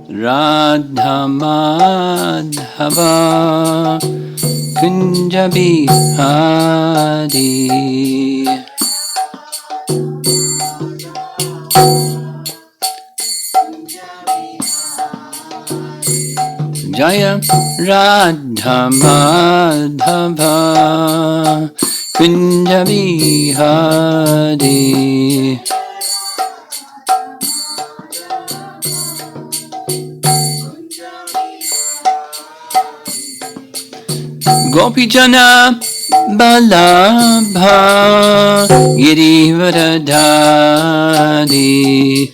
Radha Madhava Kunja Bihari Jaya Radha Madhava Kunja Bihari Gopijana Balabha Girivaradhari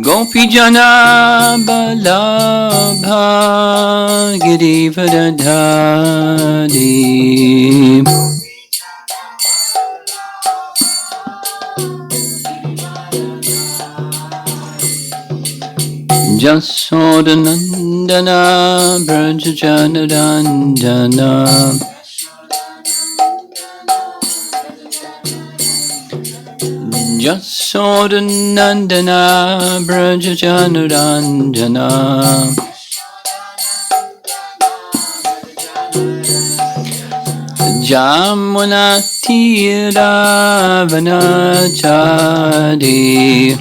Gopijana Balabha Girivaradhari Jasodanandana Brajajanarandana Jasodanandana Brajajanarandana Jamuna Tiravanachari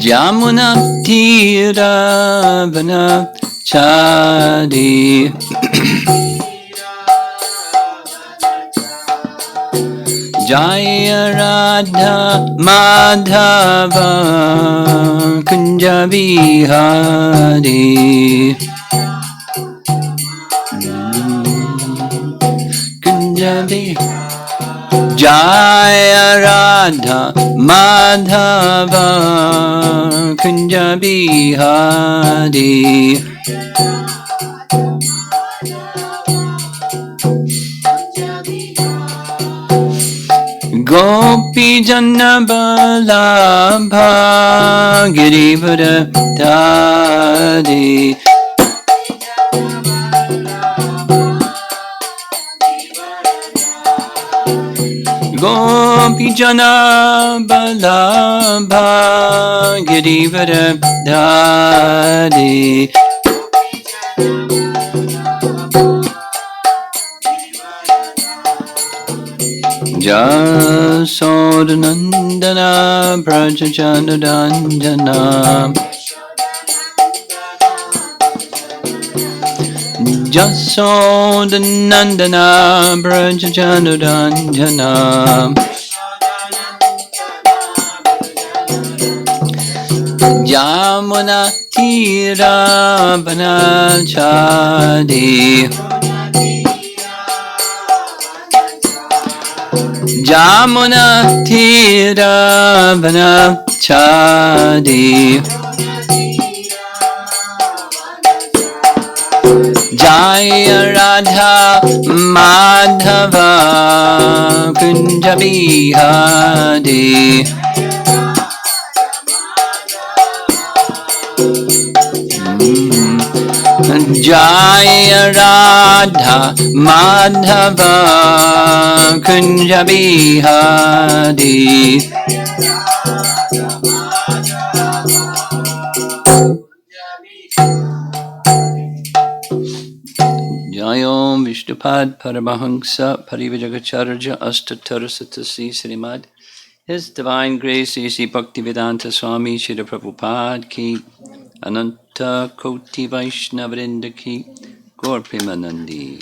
Jamuna Tiravanachari Jaya Radha Madhava Kunja Bihari Kunja Bihari Jaya Radha Madhava Kunja Bihari Gopi Jana Balabha Girivaradhari Gopi Jana Balabha Girivaradhari Jasodanandana Brajajanarandana Jasodanandana Brajajanarandana Yamuna Tiravanachari Jamuna Tiravanachari Jaya Radha Madhava Kunja Bihari Jaya Radha Madhava Kunja Bihari Jayom Vishnupad Paramahamsa Parivajagacharya Astatarasatasi Srimad His Divine Grace A.C. Bhaktivedanta Swami Shri Prabhupada Ki Ananta Koti Vaishnavrinda Ki Gaur Premanandi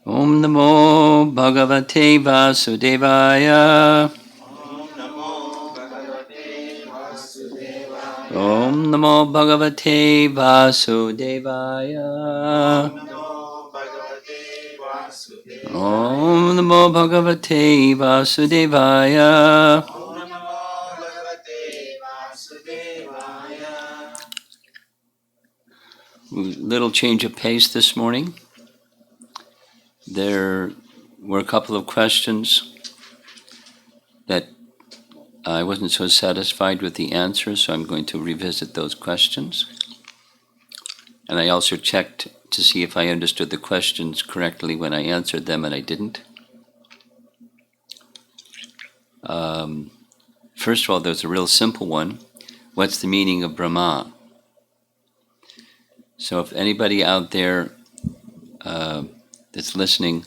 Om Namo Bhagavate Vasudevaya Om Namo Bhagavate Vasudevaya Om Namo Bhagavate Vasudevaya Little change of pace this morning. There were a couple of questions that I wasn't so satisfied with the answers, so I'm going to revisit those questions. And I also checked to see if I understood the questions correctly when I answered them, and I didn't. First of all, there's a real simple one. What's the meaning of Brahma? So if anybody out there that's listening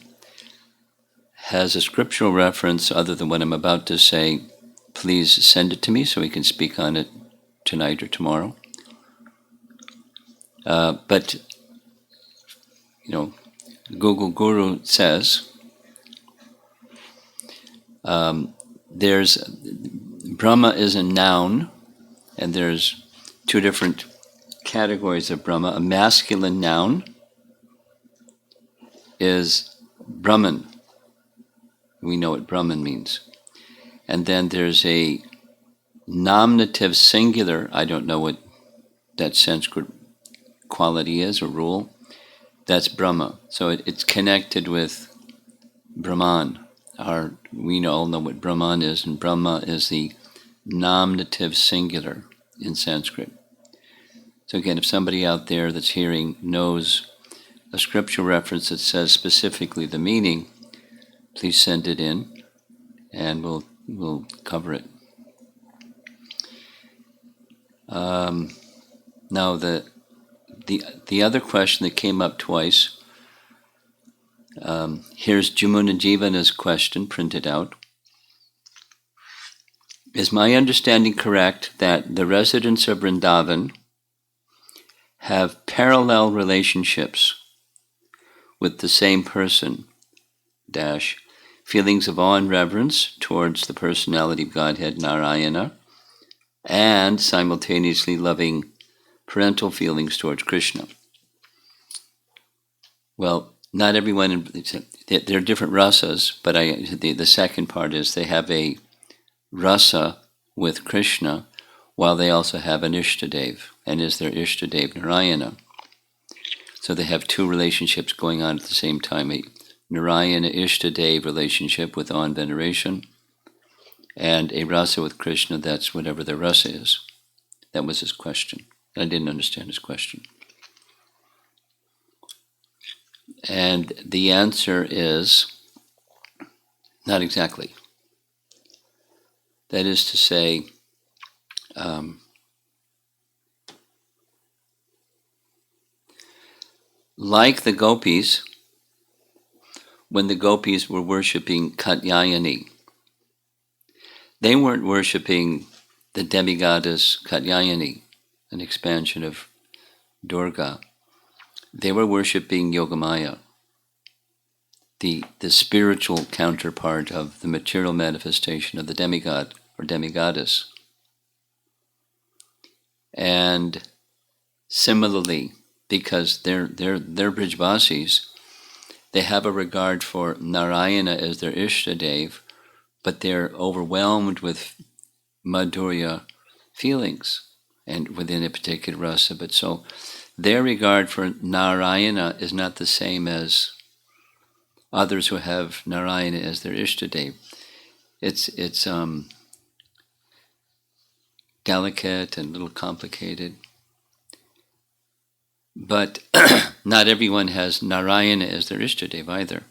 has a scriptural reference other than what I'm about to say, please send it to me so we can speak on it tonight or tomorrow. But, Google Guru says there's Brahma is a noun, and there's two different categories of Brahma. A masculine noun is Brahman. We know what Brahman means. And then there's a nominative singular, I don't know what that Sanskrit quality is or rule, that's Brahma. So it's connected with Brahman. We all know what Brahman is, and Brahma is the nominative singular in Sanskrit. So again, if somebody out there that's hearing knows a scriptural reference that says specifically the meaning, please send it in, and we'll cover it. Now the other question that came up twice. Here's Jamuna Jivana's question printed out. Is my understanding correct that the residents of Vrindavan have parallel relationships with the same person, feelings of awe and reverence towards the personality of Godhead Narayana, and simultaneously loving parental feelings towards Krishna? Well, not everyone, there are different rasas, but the second part is they have a rasa with Krishna while they also have an Ishtadev, and is their Ishtadev Narayana. So they have two relationships going on at the same time, a Narayana Ishtadev relationship with awe and veneration, and a rasa with Krishna, that's whatever their rasa is. That was his question. I didn't understand his question. And the answer is not exactly. That is to say, like the gopis, when the gopis were worshipping Katyayani, they weren't worshipping the demigoddess Katyayani, an expansion of Durga. They were worshipping Yogamaya, the spiritual counterpart of the material manifestation of the demigod or demigoddess. And similarly, because they're Brijvasis, they have a regard for Narayana as their Ishtadev, but they're overwhelmed with Madhurya feelings and within a particular rasa. But so their regard for Narayana is not the same as others who have Narayana as their Ishtadev. It's delicate and a little complicated. But not everyone has Narayana as their Ishtadev either.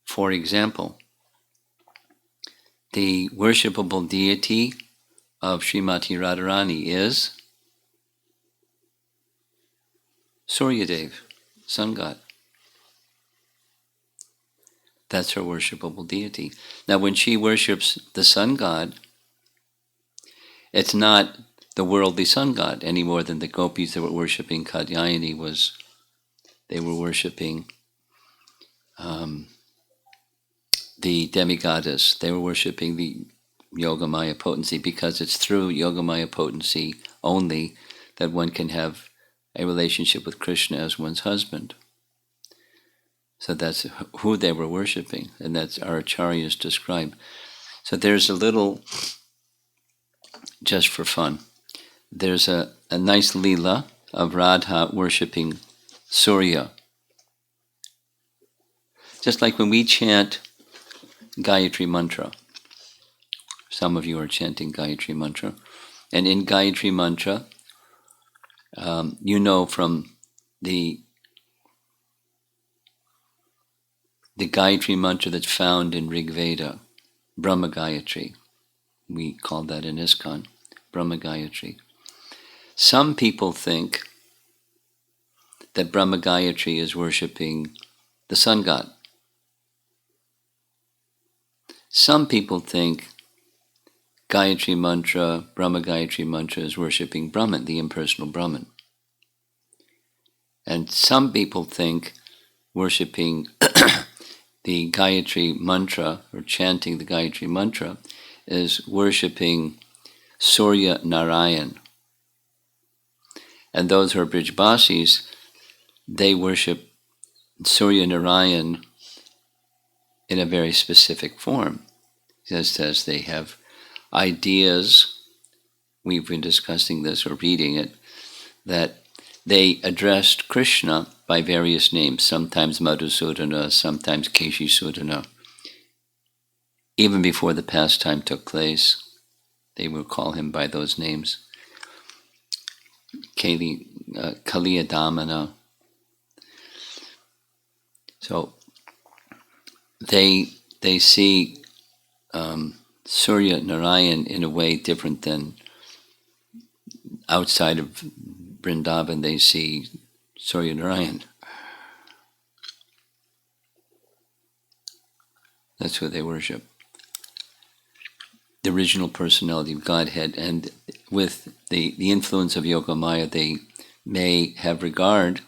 For example, the worshipable deity of Srimati Radharani is Suryadev, sun god. That's her worshipable deity. Now, when she worships the sun god, it's not the worldly sun god any more than the gopis that were worshipping Katyayani they were worshipping the demigoddess. They were worshipping the Yogamaya potency, because it's through Yogamaya potency only that one can have a relationship with Krishna as one's husband. So that's who they were worshipping, and that's our acharyas describe. So there's a little, just for fun, there's a nice lila of Radha worshipping Surya. Just like when we chant Gayatri Mantra. Some of you are chanting Gayatri Mantra. And in Gayatri Mantra, you know from the Gayatri Mantra that's found in Rig Veda, Brahma Gayatri. We call that in ISKCON, Brahma Gayatri. Some people think that Brahma Gayatri is worshipping the sun god. Some people think Gayatri Mantra, Brahma Gayatri Mantra is worshipping Brahman, the impersonal Brahman. And some people think worshipping the Gayatri Mantra, or chanting the Gayatri Mantra, is worshipping Surya Narayan. And those who are Brijbasis, they worship Surya Narayan in a very specific form. Just as they have ideas, we've been discussing this or reading it, that they addressed Krishna by various names, sometimes Madhusudana, sometimes Keshisudana. Even before the pastime took place, they would call him by those names. Kaliyadamana. So they see Surya Narayan in a way different than outside of Vrindavan. They see Surya Narayan. That's who they worship. The original personality of Godhead. And with the influence of Yogamaya, they may have regard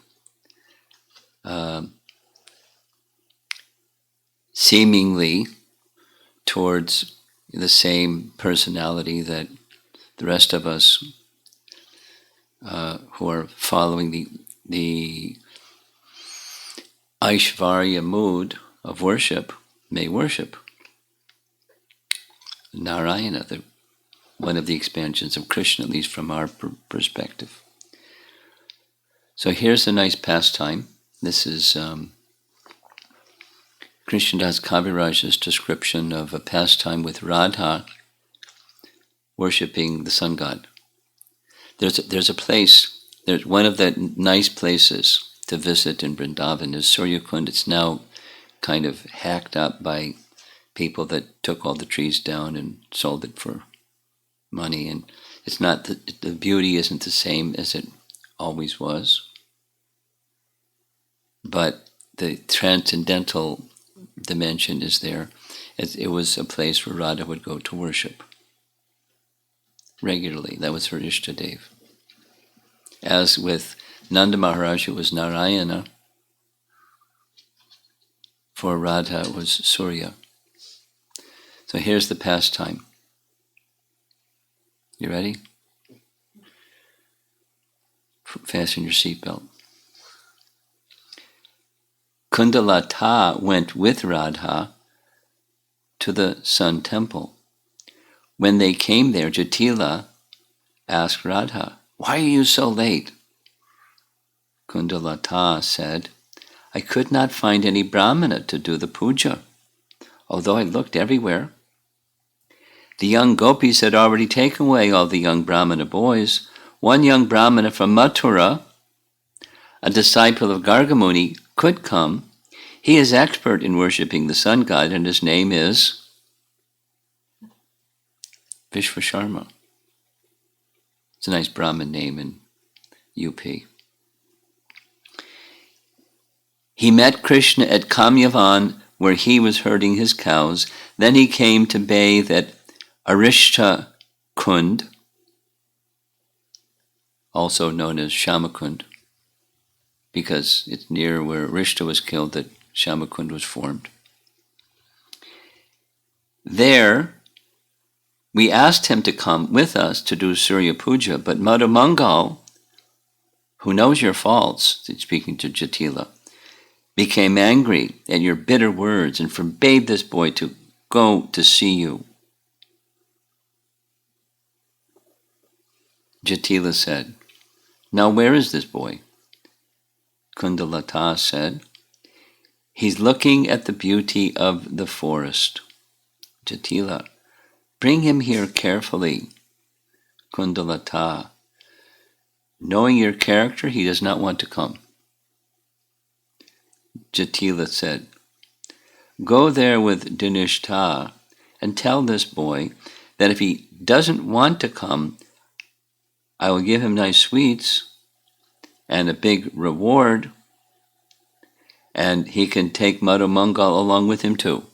seemingly towards the same personality that the rest of us who are following the Aishvarya mood of worship may worship. Narayana, one of the expansions of Krishna, at least from our perspective. So here's a nice pastime. This is Krishnadas Kaviraj's description of a pastime with Radha worshipping the sun god. There's a place, there's one of the nice places to visit in Vrindavan is Suryakund. It's now kind of hacked up by people that took all the trees down and sold it for money, and it's not the beauty isn't the same as it always was, but the transcendental dimension is there. It was a place where Radha would go to worship regularly. That was her Ishtadev. As with Nanda Maharaj, it was Narayana. For Radha, it was Surya. So here's the pastime. You ready? Fasten your seatbelt. Kundalata went with Radha to the sun temple. When they came there, Jatila asked Radha, "Why are you so late?" Kundalata said, "I could not find any Brahmana to do the puja, although I looked everywhere. The young gopis had already taken away all the young Brahmana boys. One young Brahmana from Mathura, a disciple of Gargamuni, could come. He is expert in worshipping the sun god, and his name is Vishvasharma." It's a nice Brahmin name in UP. He met Krishna at Kamyavan, where he was herding his cows. Then he came to bathe at Arishta Kund, also known as Shamakund, because it's near where Arishta was killed that Shamakund was formed. There, we asked him to come with us to do Surya Puja, but Madhumangal, who knows your faults, speaking to Jatila, became angry at your bitter words and forbade this boy to go to see you. Jatila said, "Now where is this boy?" Kundalata said, He's looking at the beauty of the forest. Jatila, bring him here carefully. Kundalata. Knowing your character, he does not want to come. Jatila said, go there with Dinishta and tell this boy that if he doesn't want to come, I will give him nice sweets and a big reward, and he can take Madhu Mangal along with him too.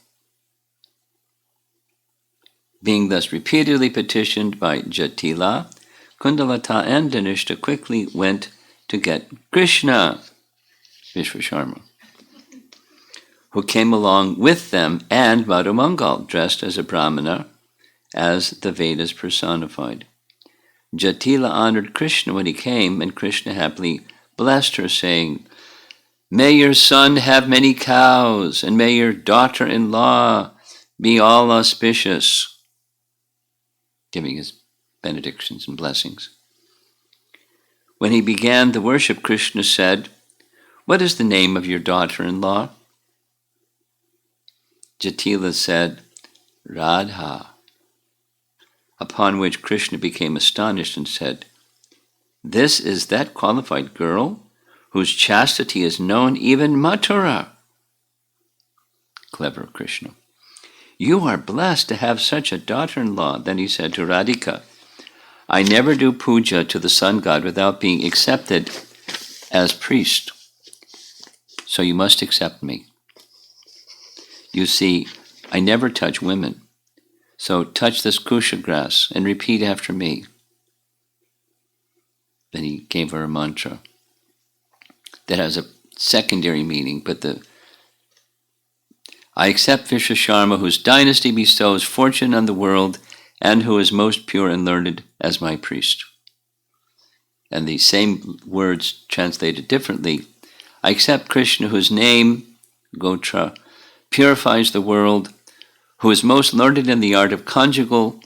Being thus repeatedly petitioned by Jatila, Kundalata and Dinishta quickly went to get Krishna, Vishvasharma, who came along with them, and Madhu Mangal, dressed as a Brahmana, as the Vedas personified. Jatila honored Krishna when he came, and Krishna happily blessed her, saying, may your son have many cows, and may your daughter-in-law be all auspicious, giving his benedictions and blessings. When he began the worship, Krishna said, what is the name of your daughter-in-law? Jatila said, Radha. Upon which Krishna became astonished and said, this is that qualified girl whose chastity is known even Mathura. Clever Krishna. You are blessed to have such a daughter-in-law. Then he said to Radhika, I never do puja to the sun god without being accepted as priest. So you must accept me. You see, I never touch women. So touch this kusha grass and repeat after me. Then he gave her a mantra that has a secondary meaning, but I accept Vishvasharma, whose dynasty bestows fortune on the world, and who is most pure and learned, as my priest. And the same words translated differently. I accept Krishna, whose name, Gotra, purifies the world, who is most learned in the art of conjugal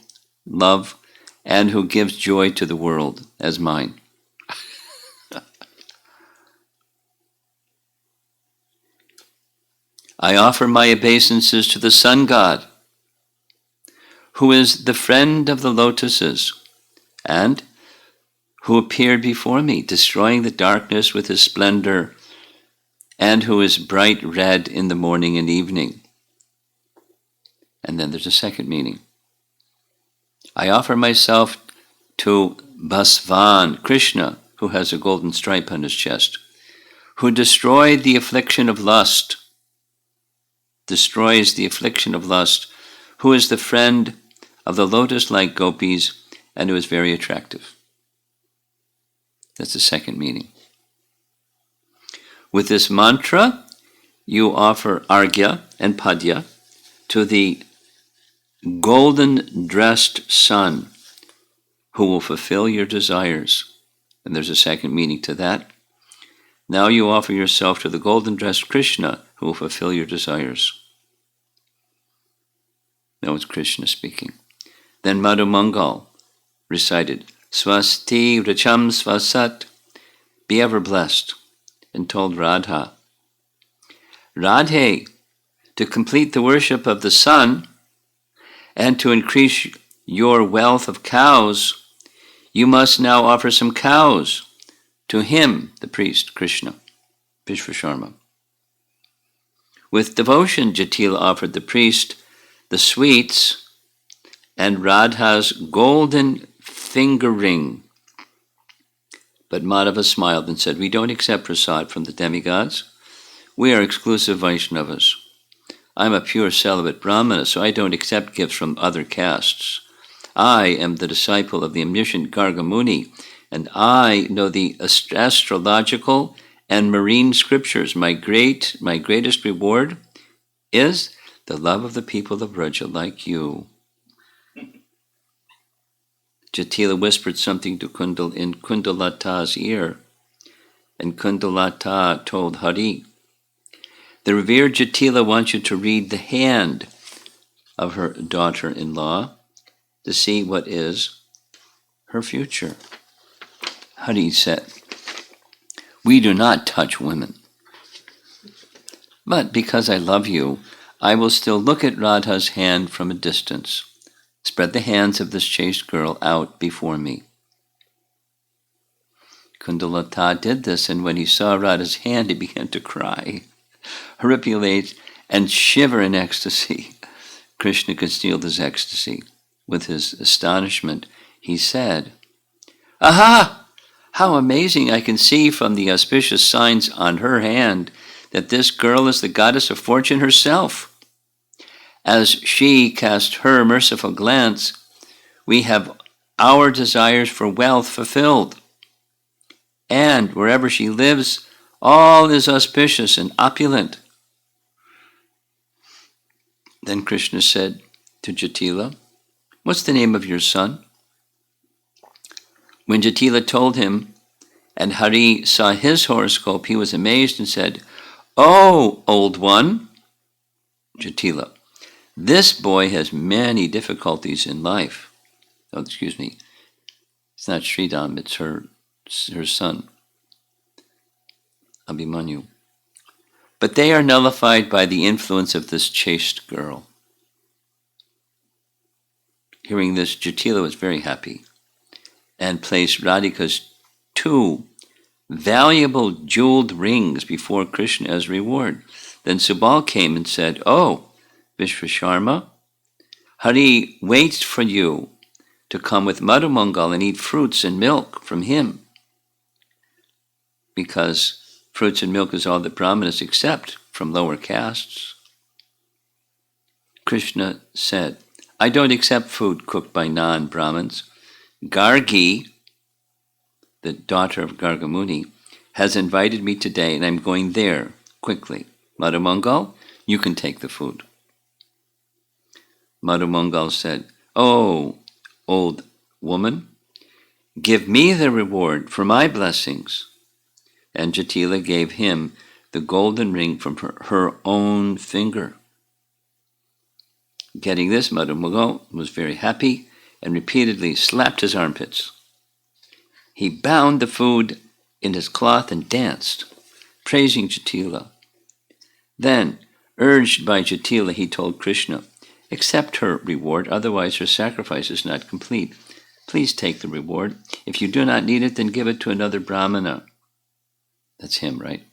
love, and who gives joy to the world, as mine. I offer my obeisances to the sun god, who is the friend of the lotuses, and who appeared before me, destroying the darkness with his splendor, and who is bright red in the morning and evening. And then there's a second meaning. I offer myself to Bhasvan, Krishna, who has a golden stripe on his chest, who destroys the affliction of lust, who is the friend of the lotus-like gopis, and who is very attractive. That's the second meaning. With this mantra, you offer Argya and Padya to the golden-dressed sun, who will fulfill your desires. And there's a second meaning to that. Now you offer yourself to the golden-dressed Krishna, who will fulfill your desires. Now it's Krishna speaking. Then Madhu Mangal recited, Swasti Racham Swasat, be ever blessed, and told Radha, Radhe, to complete the worship of the sun and to increase your wealth of cows, you must now offer some cows to him, the priest, Krishna, Vishvasharma. With devotion, Jatila offered the priest the sweets and Radha's golden finger ring. But Madhava smiled and said, we don't accept prasad from the demigods. We are exclusive Vaishnavas. I'm a pure celibate Brahmana, so I don't accept gifts from other castes. I am the disciple of the omniscient Garga Muni, and I know the astrological and marine scriptures. My greatest reward is the love of the people of Braja like you. Jatila whispered something to in Kundalata's ear, and Kundalata told Hare, the revered Jatila wants you to read the hand of her daughter-in-law to see what is her future. Hare said, we do not touch women. But because I love you, I will still look at Radha's hand from a distance. Spread the hands of this chaste girl out before me. Kundalata did this, and when he saw Radha's hand, he began to cry, horripilate, and shiver in ecstasy. Krishna concealed his ecstasy. With his astonishment, he said, "Aha! How amazing! I can see from the auspicious signs on her hand that this girl is the goddess of fortune herself. As she cast her merciful glance, we have our desires for wealth fulfilled. And wherever she lives, all is auspicious and opulent." Then Krishna said to Jatila, "What's the name of your son?" When Jatila told him, and Hare saw his horoscope, he was amazed and said, "Oh, old one." Jatila, "This boy has many difficulties in life." Oh, excuse me. It's not Sridham, it's her son, Abhimanyu. "But they are nullified by the influence of this chaste girl." Hearing this, Jatila was very happy and placed Radhika's 2 valuable jeweled rings before Krishna as reward. Then Subal came and said, "Oh, Vishvasharma, Hare waits for you to come with Madhumangal and eat fruits and milk from him, because fruits and milk is all that Brahmanas accept from lower castes." Krishna said, "I don't accept food cooked by non-Brahmins. Gargi, the daughter of Gargamuni, has invited me today, and I'm going there quickly. Madhumangal, you can take the food." Madhumangal said, "Oh, old woman, give me the reward for my blessings." And Jatila gave him the golden ring from her own finger. Getting this, Madhumangal was very happy and repeatedly slapped his armpits. He bound the food in his cloth and danced, praising Jatila. Then, urged by Jatila, he told Krishna, "Accept her reward, otherwise her sacrifice is not complete. Please take the reward. If you do not need it, then give it to another Brahmana." That's him, right?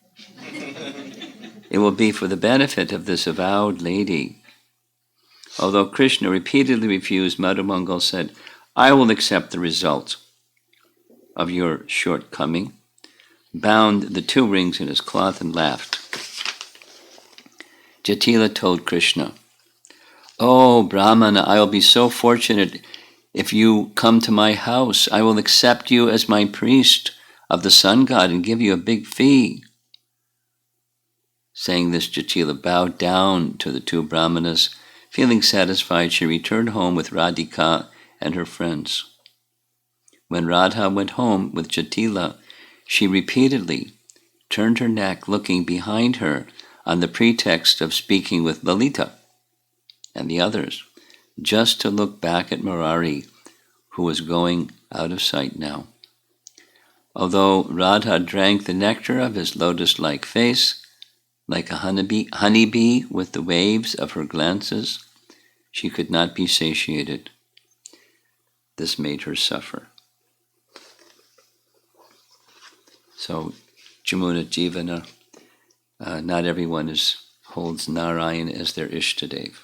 "It will be for the benefit of this avowed lady." Although Krishna repeatedly refused, Madhumangal said, "I will accept the result of your shortcoming," bound the 2 rings in his cloth and laughed. Jatila told Krishna, "Oh, Brahmana, I will be so fortunate if you come to my house. I will accept you as my priest of the sun god and give you a big fee." Saying this, Jatila bowed down to the 2 Brahmanas. Feeling satisfied, she returned home with Radhika and her friends. When Radha went home with Jatila, she repeatedly turned her neck, looking behind her on the pretext of speaking with Lalita and the others, just to look back at Murari, who was going out of sight now. Although Radha drank the nectar of his lotus-like face, like a honeybee with the waves of her glances, she could not be satiated. This made her suffer. So, Jamuna Jivana, not everyone holds Narayan as their Ishtadev.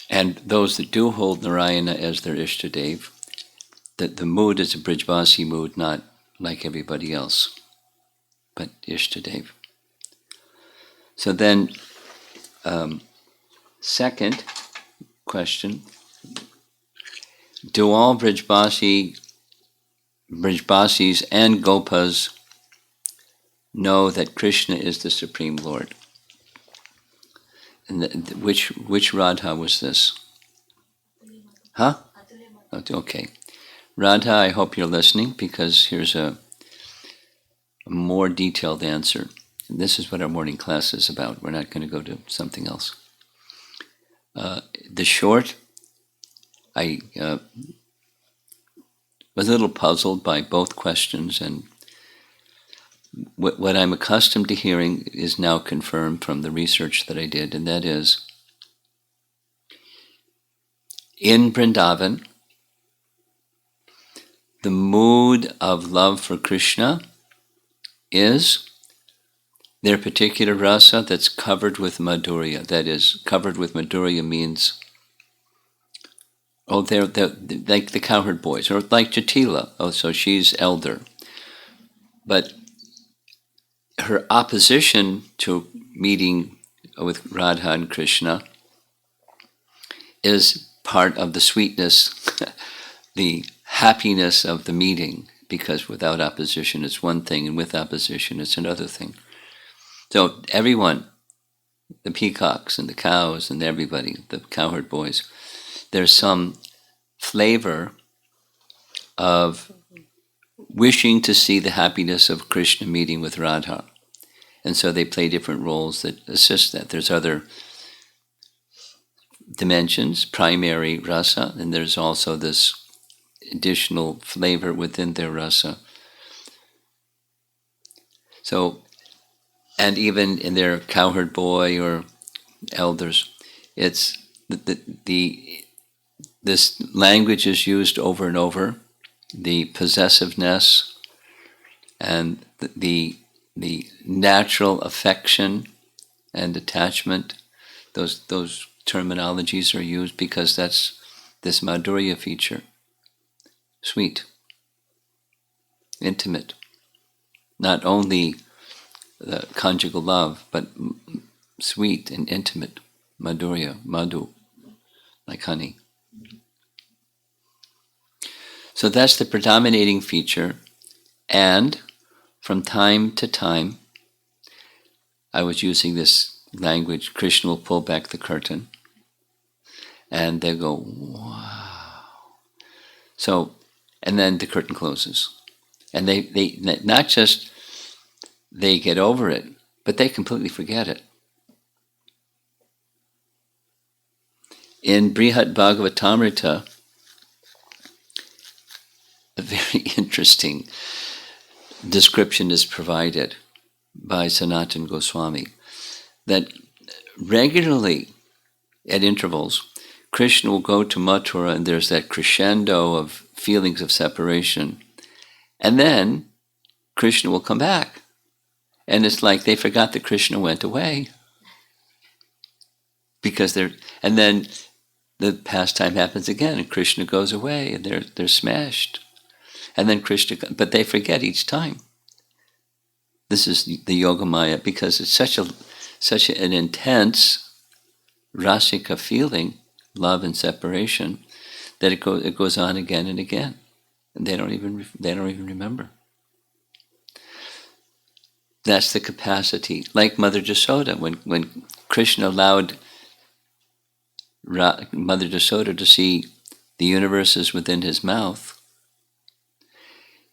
And those that do hold Narayana as their Ishtadev, that the mood is a Brijvasi mood, not like everybody else, but Ishtadev. So then, second question, do all Brijvasis and Gopas know that Krishna is the Supreme Lord? And which Radha was this? Huh? Okay. Radha, I hope you're listening, because here's a more detailed answer. And this is what our morning class is about. We're not going to go to something else. The short, I was a little puzzled by both questions, and what I'm accustomed to hearing is now confirmed from the research that I did, and that is, in Vrindavan, the mood of love for Krishna is their particular rasa that's covered with madhurya. That is, covered with madhurya means, they're like the cowherd boys, or like Jatila. Oh, so she's elder. But her opposition to meeting with Radha and Krishna is part of the sweetness, the happiness of the meeting, because without opposition it's one thing, and with opposition it's another thing. So everyone, the peacocks and the cows and everybody, the cowherd boys, there's some flavor of wishing to see the happiness of Krishna meeting with Radha. And so they play different roles that assist that. There's other dimensions, primary rasa, and there's also this additional flavor within their rasa. So, and even in their cowherd boy or elders, it's this language is used over and over. The possessiveness and the natural affection and attachment, those terminologies are used because that's this madhurya feature. Sweet, intimate, not only the conjugal love, but sweet and intimate, madhurya, madhu, like honey. So that's the predominating feature, and from time to time, I was using this language, Krishna will pull back the curtain, and they go, wow. So, and then the curtain closes. And they not just, they get over it, but they completely forget it. In Brihad Bhagavatamrita, a very interesting description is provided by Sanatana Goswami, that regularly at intervals, Krishna will go to Mathura and there's that crescendo of feelings of separation. And then Krishna will come back. And it's like they forgot that Krishna went away. Because and then the pastime happens again and Krishna goes away and they're smashed. And then Krishna, but they forget each time. This is the Yogamaya, because it's such an intense rasika feeling, love and separation, that it goes on again and again, and they don't even remember. That's the capacity. Like Mother Jasoda, when Krishna allowed Mother Jasoda to see the universes within his mouth,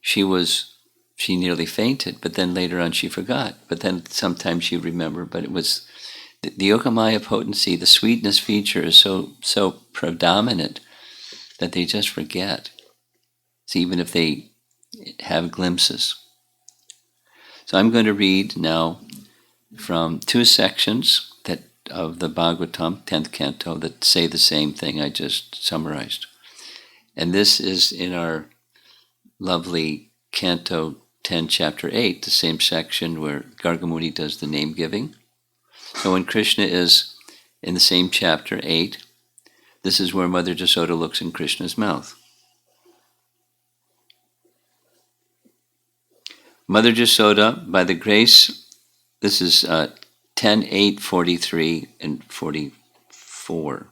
she nearly fainted, but then later on she forgot. But then sometimes she remembered. But it was the Yogamaya potency, the sweetness feature is so predominant that they just forget. So even if they have glimpses. So I'm going to read now from two sections of the Bhagavatam, 10th canto, that say the same thing I just summarized. And this is in our lovely Canto 10, Chapter 8, the same section where Gargamuni does the name giving. So when Krishna is in the same Chapter 8, this is where Mother Jasoda looks in Krishna's mouth. Mother Jasoda, by the grace, this is 10, 8, 43, and 44.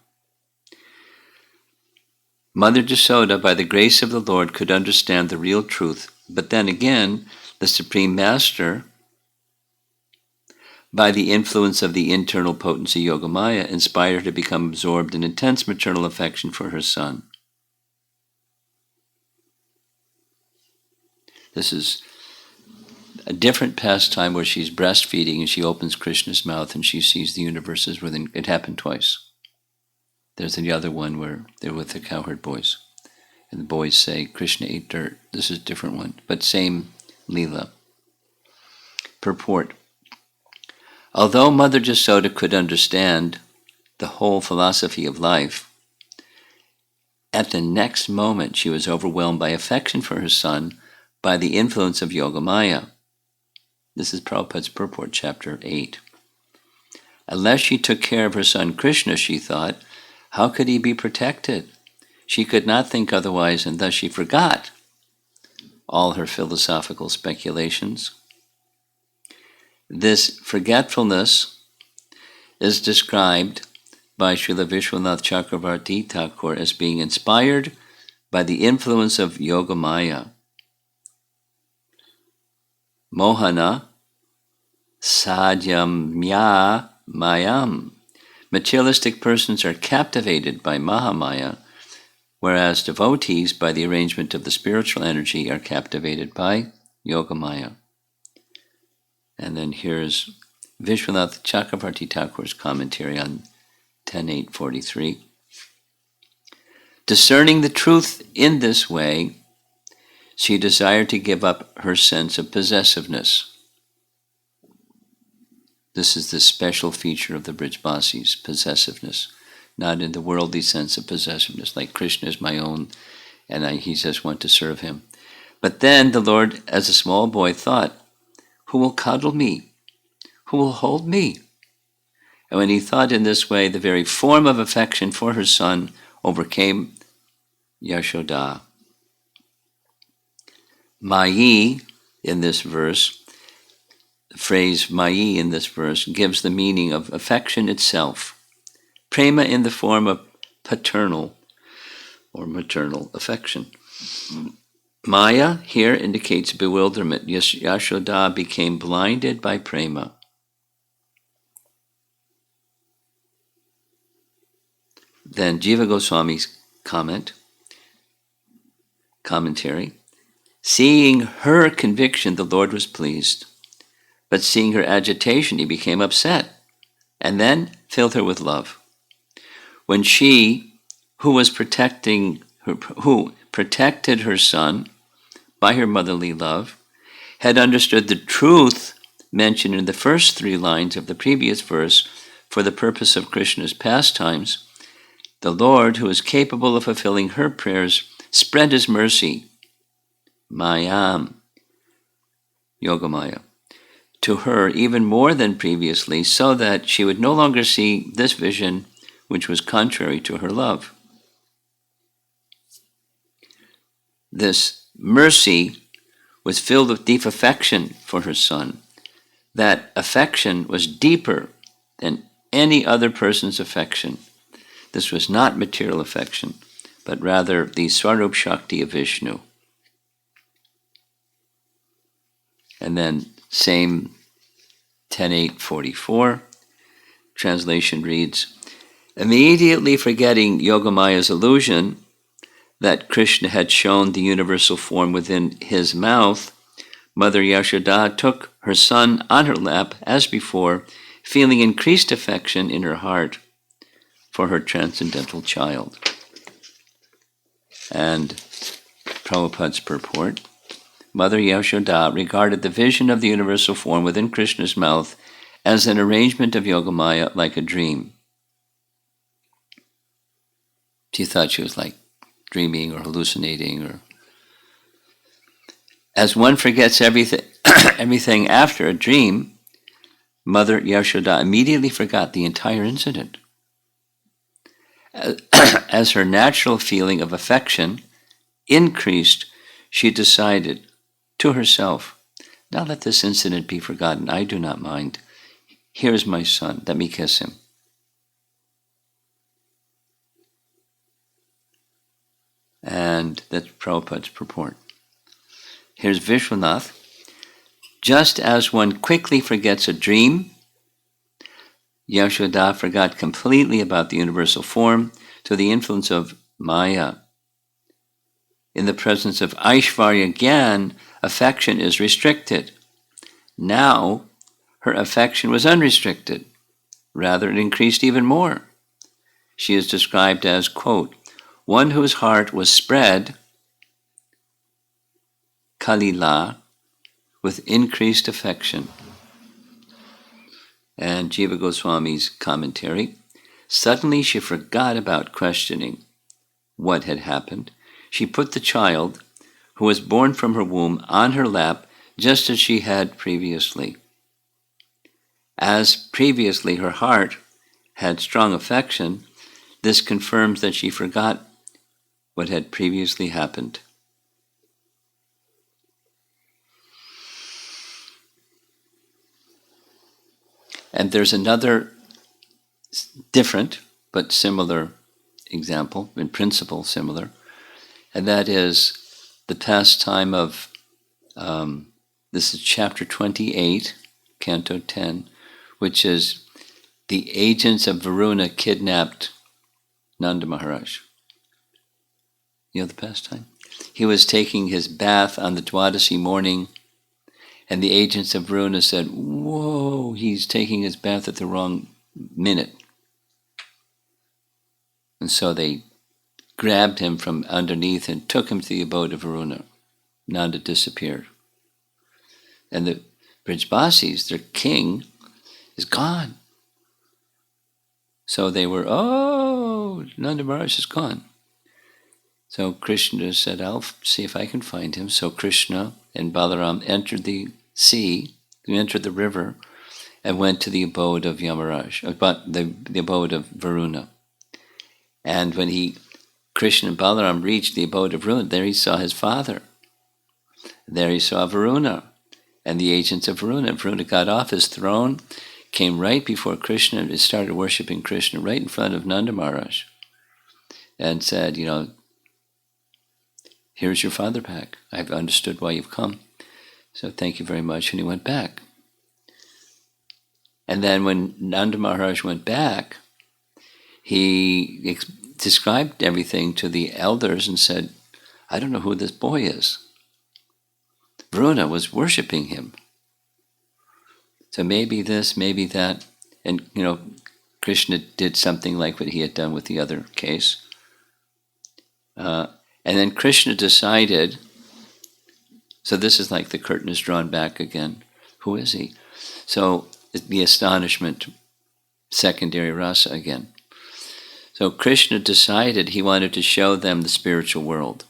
Mother Jasoda, by the grace of the Lord, could understand the real truth, but then again, the Supreme Master, by the influence of the internal potency Yogamaya, inspired her to become absorbed in intense maternal affection for her son. This is a different pastime where she's breastfeeding and she opens Krishna's mouth and she sees the universes within. It happened twice. There's the other one where they're with the cowherd boys. And the boys say, Krishna ate dirt. This is a different one, but same Leela. Purport. Although Mother Jasoda could understand the whole philosophy of life, at the next moment she was overwhelmed by affection for her son by the influence of Yogamaya. This is Prabhupada's Purport, Chapter 8. Unless she took care of her son Krishna, she thought, how could he be protected? She could not think otherwise, and thus she forgot all her philosophical speculations. This forgetfulness is described by Srila Vishwanath Chakravarti Thakur as being inspired by the influence of Yogamaya. Mohana sadhyamya mayam. Materialistic persons are captivated by Mahamaya, whereas devotees, by the arrangement of the spiritual energy, are captivated by Yogamaya. And then here's Vishwanath Chakravarti Thakur's commentary on 10.8.43. Discerning the truth in this way, she desired to give up her sense of possessiveness. This is the special feature of the Brijbasis, possessiveness, not in the worldly sense of possessiveness, like Krishna is my own, and he just want to serve him. But then the Lord, as a small boy, thought, who will cuddle me? Who will hold me? And when he thought in this way, the very form of affection for her son overcame Yashoda. Mayi in this verse, the phrase Mayi in this verse gives the meaning of affection itself. Prema in the form of paternal or maternal affection. Maya here indicates bewilderment. Yashoda became blinded by prema. Then Jiva Goswami's commentary. Seeing her conviction, the Lord was pleased. But seeing her agitation, he became upset, and then filled her with love. When she, who protected her son by her motherly love, had understood the truth mentioned in the first 3 lines of the previous verse for the purpose of Krishna's pastimes, the Lord, who is capable of fulfilling her prayers, spread his mercy, Mayam, Yogamaya, to her even more than previously, so that she would no longer see this vision which was contrary to her love. This mercy was filled with deep affection for her son. That affection was deeper than any other person's affection. This was not material affection, but rather the Swarup Shakti of Vishnu. And then same 10.8.44, translation reads, immediately forgetting Yogamaya's illusion that Krishna had shown the universal form within his mouth, Mother Yashoda took her son on her lap as before, feeling increased affection in her heart for her transcendental child. And Prabhupada's purport, Mother Yashoda regarded the vision of the universal form within Krishna's mouth as an arrangement of Yogamaya like a dream. She thought she was like dreaming or hallucinating, or as one forgets everything after a dream, Mother Yashoda immediately forgot the entire incident. As her natural feeling of affection increased, she decided to herself, now let this incident be forgotten. I do not mind. Here is my son. Let me kiss him. And that's Prabhupada's purport. Here's Vishwanath. Just as one quickly forgets a dream, Yashoda forgot completely about the universal form to the influence of Maya. In the presence of Aishvarya Gyan, affection is restricted. Now, her affection was unrestricted. Rather, it increased even more. She is described as, quote, one whose heart was spread, Kalila, with increased affection. And Jiva Goswami's commentary, suddenly she forgot about questioning what had happened. She put the child, who was born from her womb, on her lap, just as she had previously. As previously her heart had strong affection, this confirms that she forgot what had previously happened. And there's another different but similar example, in principle similar, and that is the pastime of, this is chapter 28, canto 10, which is the agents of Varuna kidnapped Nanda Maharaj. You know the pastime? He was taking his bath on the Dwadasi morning, and the agents of Varuna said, "Whoa, he's taking his bath at the wrong minute." And so they grabbed him from underneath and took him to the abode of Varuna. Nanda disappeared. And the Brijbasis, their king, is gone. So they were, oh, Nanda Maharaj is gone. So Krishna said, I'll see if I can find him. So Krishna and Balaram entered the sea, entered the river, and went to the abode of Yamaraj, but the abode of Varuna. And when Krishna and Balaram reached the abode of Varuna, there he saw his father. There he saw Varuna and the agents of Varuna. Varuna got off his throne, came right before Krishna, and started worshiping Krishna right in front of Nanda Maharaj, and said, here's your father back. I've understood why you've come. So thank you very much. And he went back. And then when Nanda Maharaj went back, he described everything to the elders and said, I don't know who this boy is. Varuna was worshiping him. So maybe this, maybe that. And, Krishna did something like what he had done with the other case. And then Krishna decided, so this is like the curtain is drawn back again. Who is he? So the astonishment, secondary rasa again. So Krishna decided he wanted to show them the spiritual world.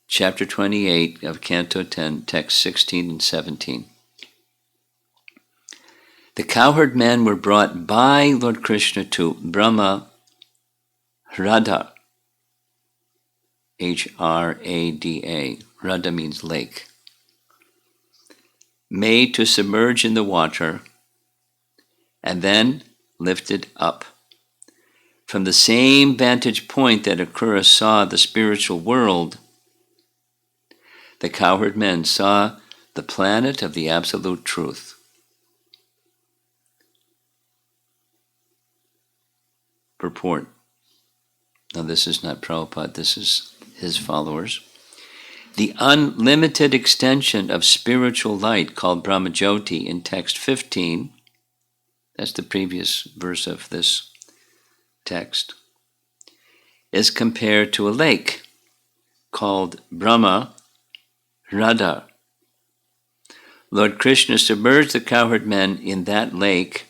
Chapter 28 of Canto 10, text 16 and 17. The cowherd men were brought by Lord Krishna to Brahma Hrada, Hrada. Hrada means lake. Made to submerge in the water and then lifted up. From the same vantage point that Akrura saw the spiritual world, the cowherd men saw the planet of the absolute truth. Purport. Now this is not Prabhupada, this is his followers. The unlimited extension of spiritual light called Brahma Jyoti in text 15, that's the previous verse of this text, is compared to a lake called Brahma Hrada. Lord Krishna submerged the cowherd men in that lake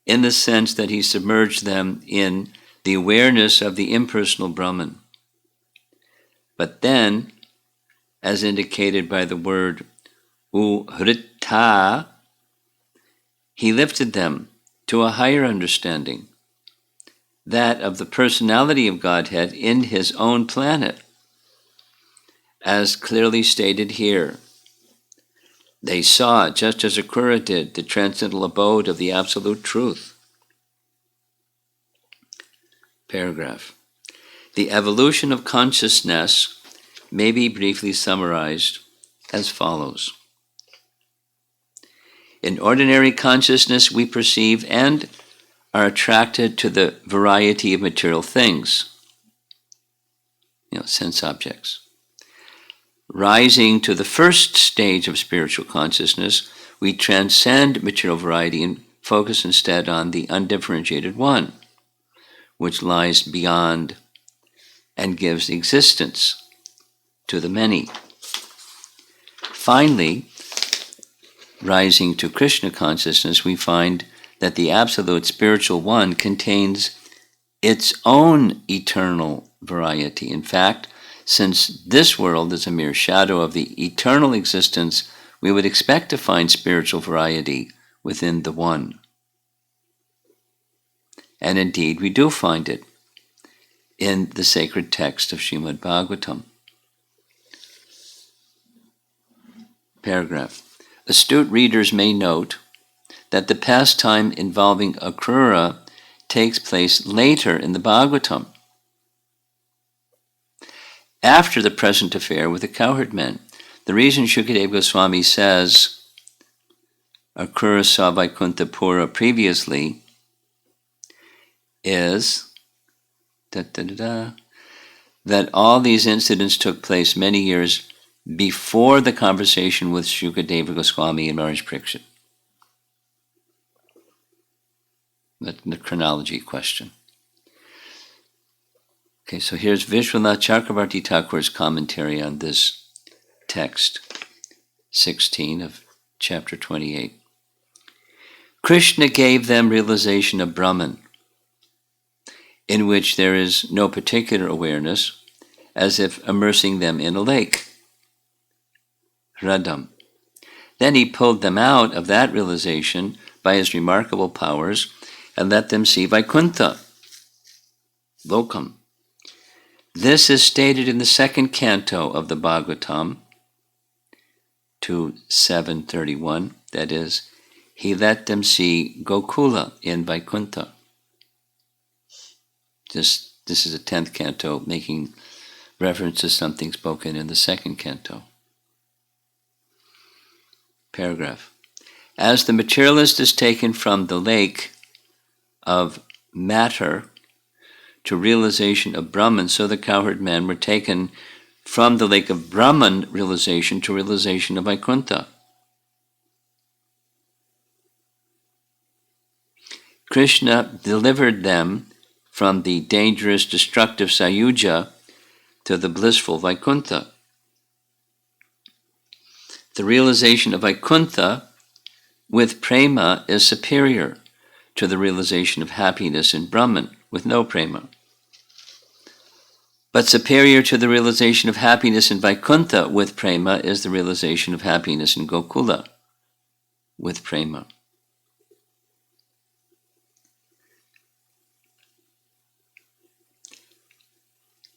in the sense that he submerged them in the awareness of the impersonal Brahman. But then, as indicated by the word uhrita, he lifted them to a higher understanding, that of the personality of Godhead in his own planet, as clearly stated here. They saw, just as Akrura did, the transcendental abode of the absolute truth. Paragraph. The evolution of consciousness may be briefly summarized as follows. In ordinary consciousness, we perceive and are attracted to the variety of material things, sense objects. Rising to the first stage of spiritual consciousness, we transcend material variety and focus instead on the undifferentiated one, which lies beyond and gives existence to the many. Finally, rising to Krishna consciousness, we find that the Absolute Spiritual One contains its own eternal variety. In fact, since this world is a mere shadow of the eternal existence, we would expect to find spiritual variety within the One. And indeed, we do find it in the sacred text of Srimad Bhagavatam. Paragraph. Astute readers may note that the pastime involving Akrura takes place later in the Bhagavatam, after the present affair with the cowherd men. The reason Shukadeva Goswami says Akrura saw Vaikuntha Pura previously is that all these incidents took place many years before the conversation with Shukadeva Goswami and Maharaj Pariksit. That's the chronology question. Okay, so here's Vishwanath Chakravarti Thakur's commentary on this text, 16 of chapter 28. Krishna gave them realization of Brahman, in which there is no particular awareness, as if immersing them in a lake. Radham. Then he pulled them out of that realization by his remarkable powers and let them see Vaikuntha, Lokam. This is stated in the second canto of the Bhagavatam, 2:731. That is, he let them see Gokula in Vaikuntha. This is a 10th canto making reference to something spoken in the second canto. Paragraph. As the materialist is taken from the lake of matter to realization of Brahman, so the cowherd men were taken from the lake of Brahman realization to realization of Vaikuntha. Krishna delivered them from the dangerous, destructive Sayuja to the blissful Vaikuntha. The realization of Vaikuntha with prema is superior to the realization of happiness in Brahman with no prema. But superior to the realization of happiness in Vaikuntha with prema is the realization of happiness in Gokula with prema.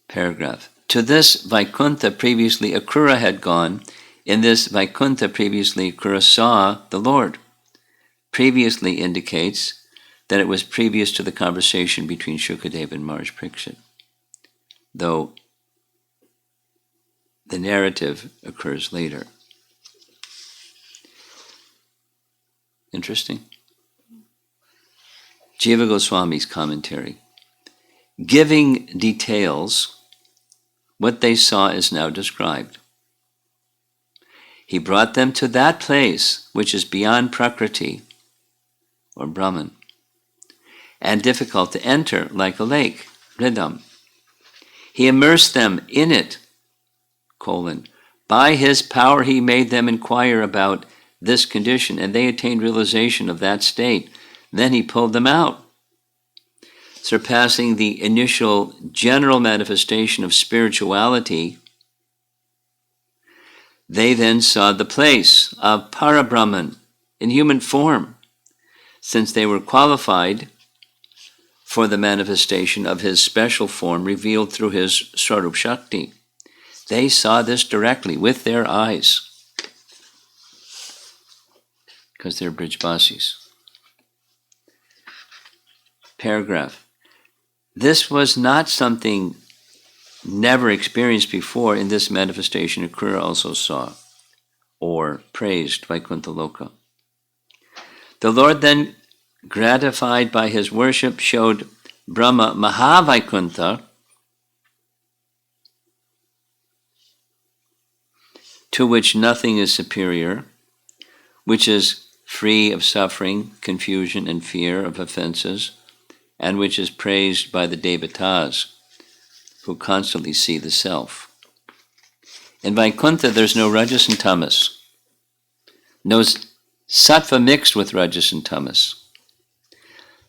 Paragraph. To this Vaikuntha previously Akrura had gone. In this Vaikuntha previously Akrura saw the Lord. Previously indicates that it was previous to the conversation between Shukadeva and Maharaj Pariksit, though the narrative occurs later. Interesting. Jiva Goswami's commentary. Giving details, what they saw is now described. He brought them to that place which is beyond Prakriti, or Brahman, and difficult to enter like a lake, Ridham. He immersed them in it, by his power he made them inquire about this condition, and they attained realization of that state. Then he pulled them out. Surpassing the initial general manifestation of spirituality, they then saw the place of Parabrahman in human form, since they were qualified for the manifestation of his special form revealed through his Swarup Shakti. They saw this directly with their eyes, because they're Brijbasis. Paragraph. This was not something never experienced before. In this manifestation, Akrura also saw or praised Vaikuntha Loka. The Lord then, gratified by his worship, showed Brahma Mahavaikuntha, to which nothing is superior, which is free of suffering, confusion, and fear of offenses, and which is praised by the devotees, who constantly see the self. In Vaikuntha, there's no rajas and tamas. No sattva mixed with rajas and tamas.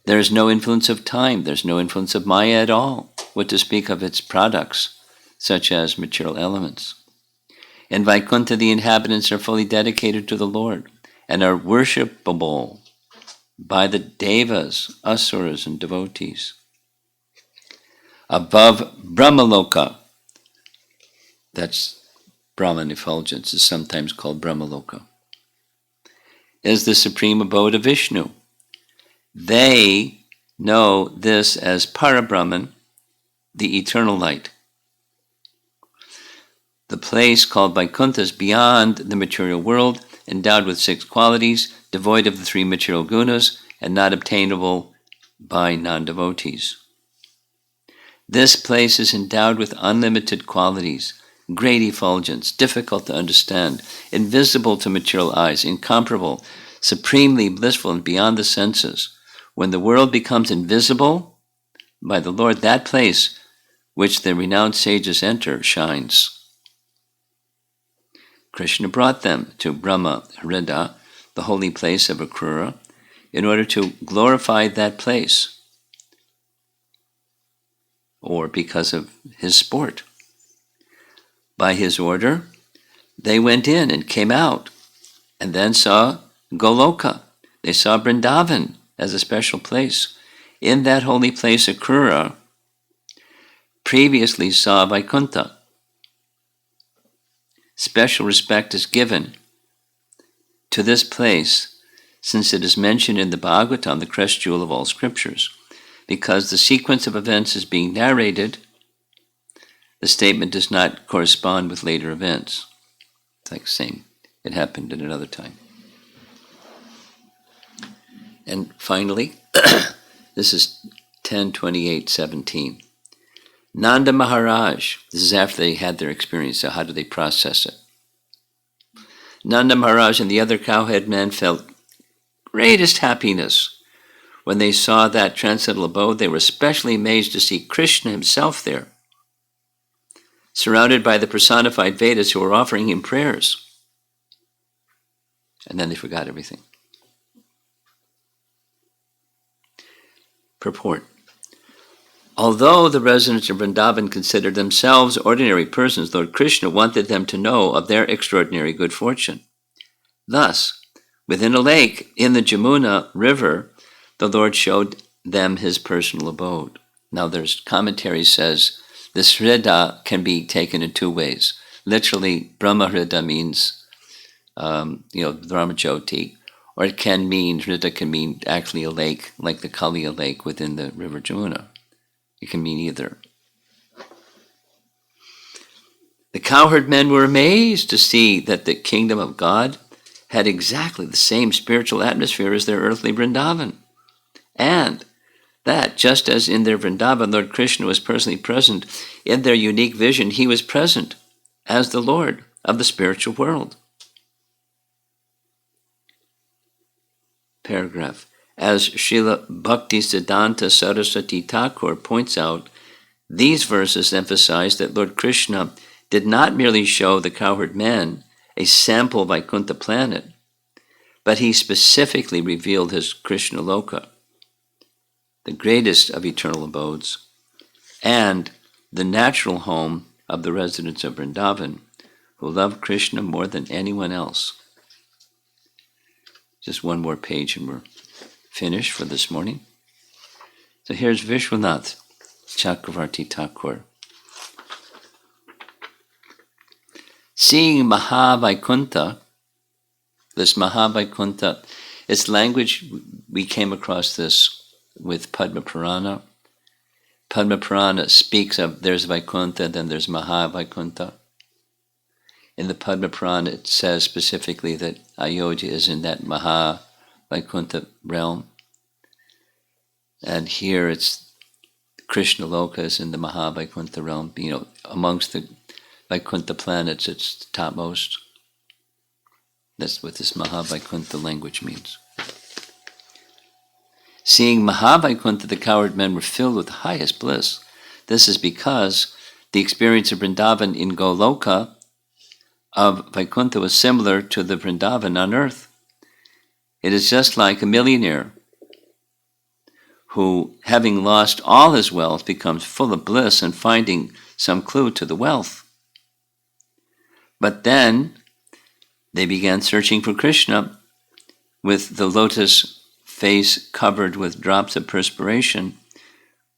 There's no influence of time. There's no influence of Maya at all. What to speak of its products, such as material elements. In Vaikuntha, the inhabitants are fully dedicated to the Lord and are worshipable by the devas, asuras, and devotees. Above Brahmaloka, that's Brahman effulgence, is sometimes called Brahmaloka, is the supreme abode of Vishnu. They know this as Parabrahman, the eternal light. The place called Vaikuntha is beyond the material world, endowed with 6 qualities, devoid of the 3 material gunas, and not obtainable by non-devotees. This place is endowed with unlimited qualities, great effulgence, difficult to understand, invisible to material eyes, incomparable, supremely blissful and beyond the senses. When the world becomes invisible by the Lord, that place which the renowned sages enter shines. Krishna brought them to Brahma Hrida, the holy place of Akrura, in order to glorify that place, or because of his sport. By his order, they went in and came out, and then saw Goloka. They saw Vrindavan as a special place. In that holy place, Akrura previously saw Vaikuntha. Special respect is given to this place since it is mentioned in the Bhagavatam, the crest jewel of all scriptures. Because the sequence of events is being narrated, the statement does not correspond with later events. It's like saying it happened at another time. And finally, this is 10:28:17. Nanda Maharaj, this is after they had their experience, so how do they process it? Nanda Maharaj and the other cowhead men felt greatest happiness when they saw that transcendental abode. They were especially amazed to see Krishna himself there, surrounded by the personified Vedas who were offering him prayers. And then they forgot everything. Purport. Although the residents of Vrindavan considered themselves ordinary persons, Lord Krishna wanted them to know of their extraordinary good fortune. Thus, within a lake in the Jamuna river, the Lord showed them his personal abode. Now there's commentary says this Hrida can be taken in 2 ways. Literally, Brahma Hrida means, Brahma Jyoti, or it can mean, Hrida can mean actually a lake, like the Kaliya lake within the river Jamuna. It can mean either. The cowherd men were amazed to see that the kingdom of God had exactly the same spiritual atmosphere as their earthly Vrindavan. And that, just as in their Vrindavan, Lord Krishna was personally present, in their unique vision, he was present as the Lord of the spiritual world. Paragraph. As Srila Bhaktisiddhanta Saraswati Thakur points out, these verses emphasize that Lord Krishna did not merely show the cowherd men a sample Vaikuntha planet, but he specifically revealed his Krishna Loka, the greatest of eternal abodes, and the natural home of the residents of Vrindavan, who love Krishna more than anyone else. Just one more page and we're finished for this morning. So here's Vishwanath Chakravarti Thakur. Seeing Mahavaikuntha, this Mahavaikuntha, its language, we came across this with Padma Purana. Padma Purana speaks of there's Vaikuntha, then there's Mahavaikuntha. In the Padma Purana, it says specifically that Ayodhya is in that Mahavaikuntha realm. And here it's Krishna Loka is in the Mahavaikuntha realm. Amongst the Vaikuntha planets, it's the topmost. That's what this Mahavaikuntha language means. Seeing Mahavaikuntha, the cowherd men were filled with the highest bliss. This is because the experience of Vrindavan in Goloka of Vaikuntha was similar to the Vrindavan on earth. It is just like a millionaire who, having lost all his wealth, becomes full of bliss and finding some clue to the wealth. But then they began searching for Krishna with the lotus face covered with drops of perspiration,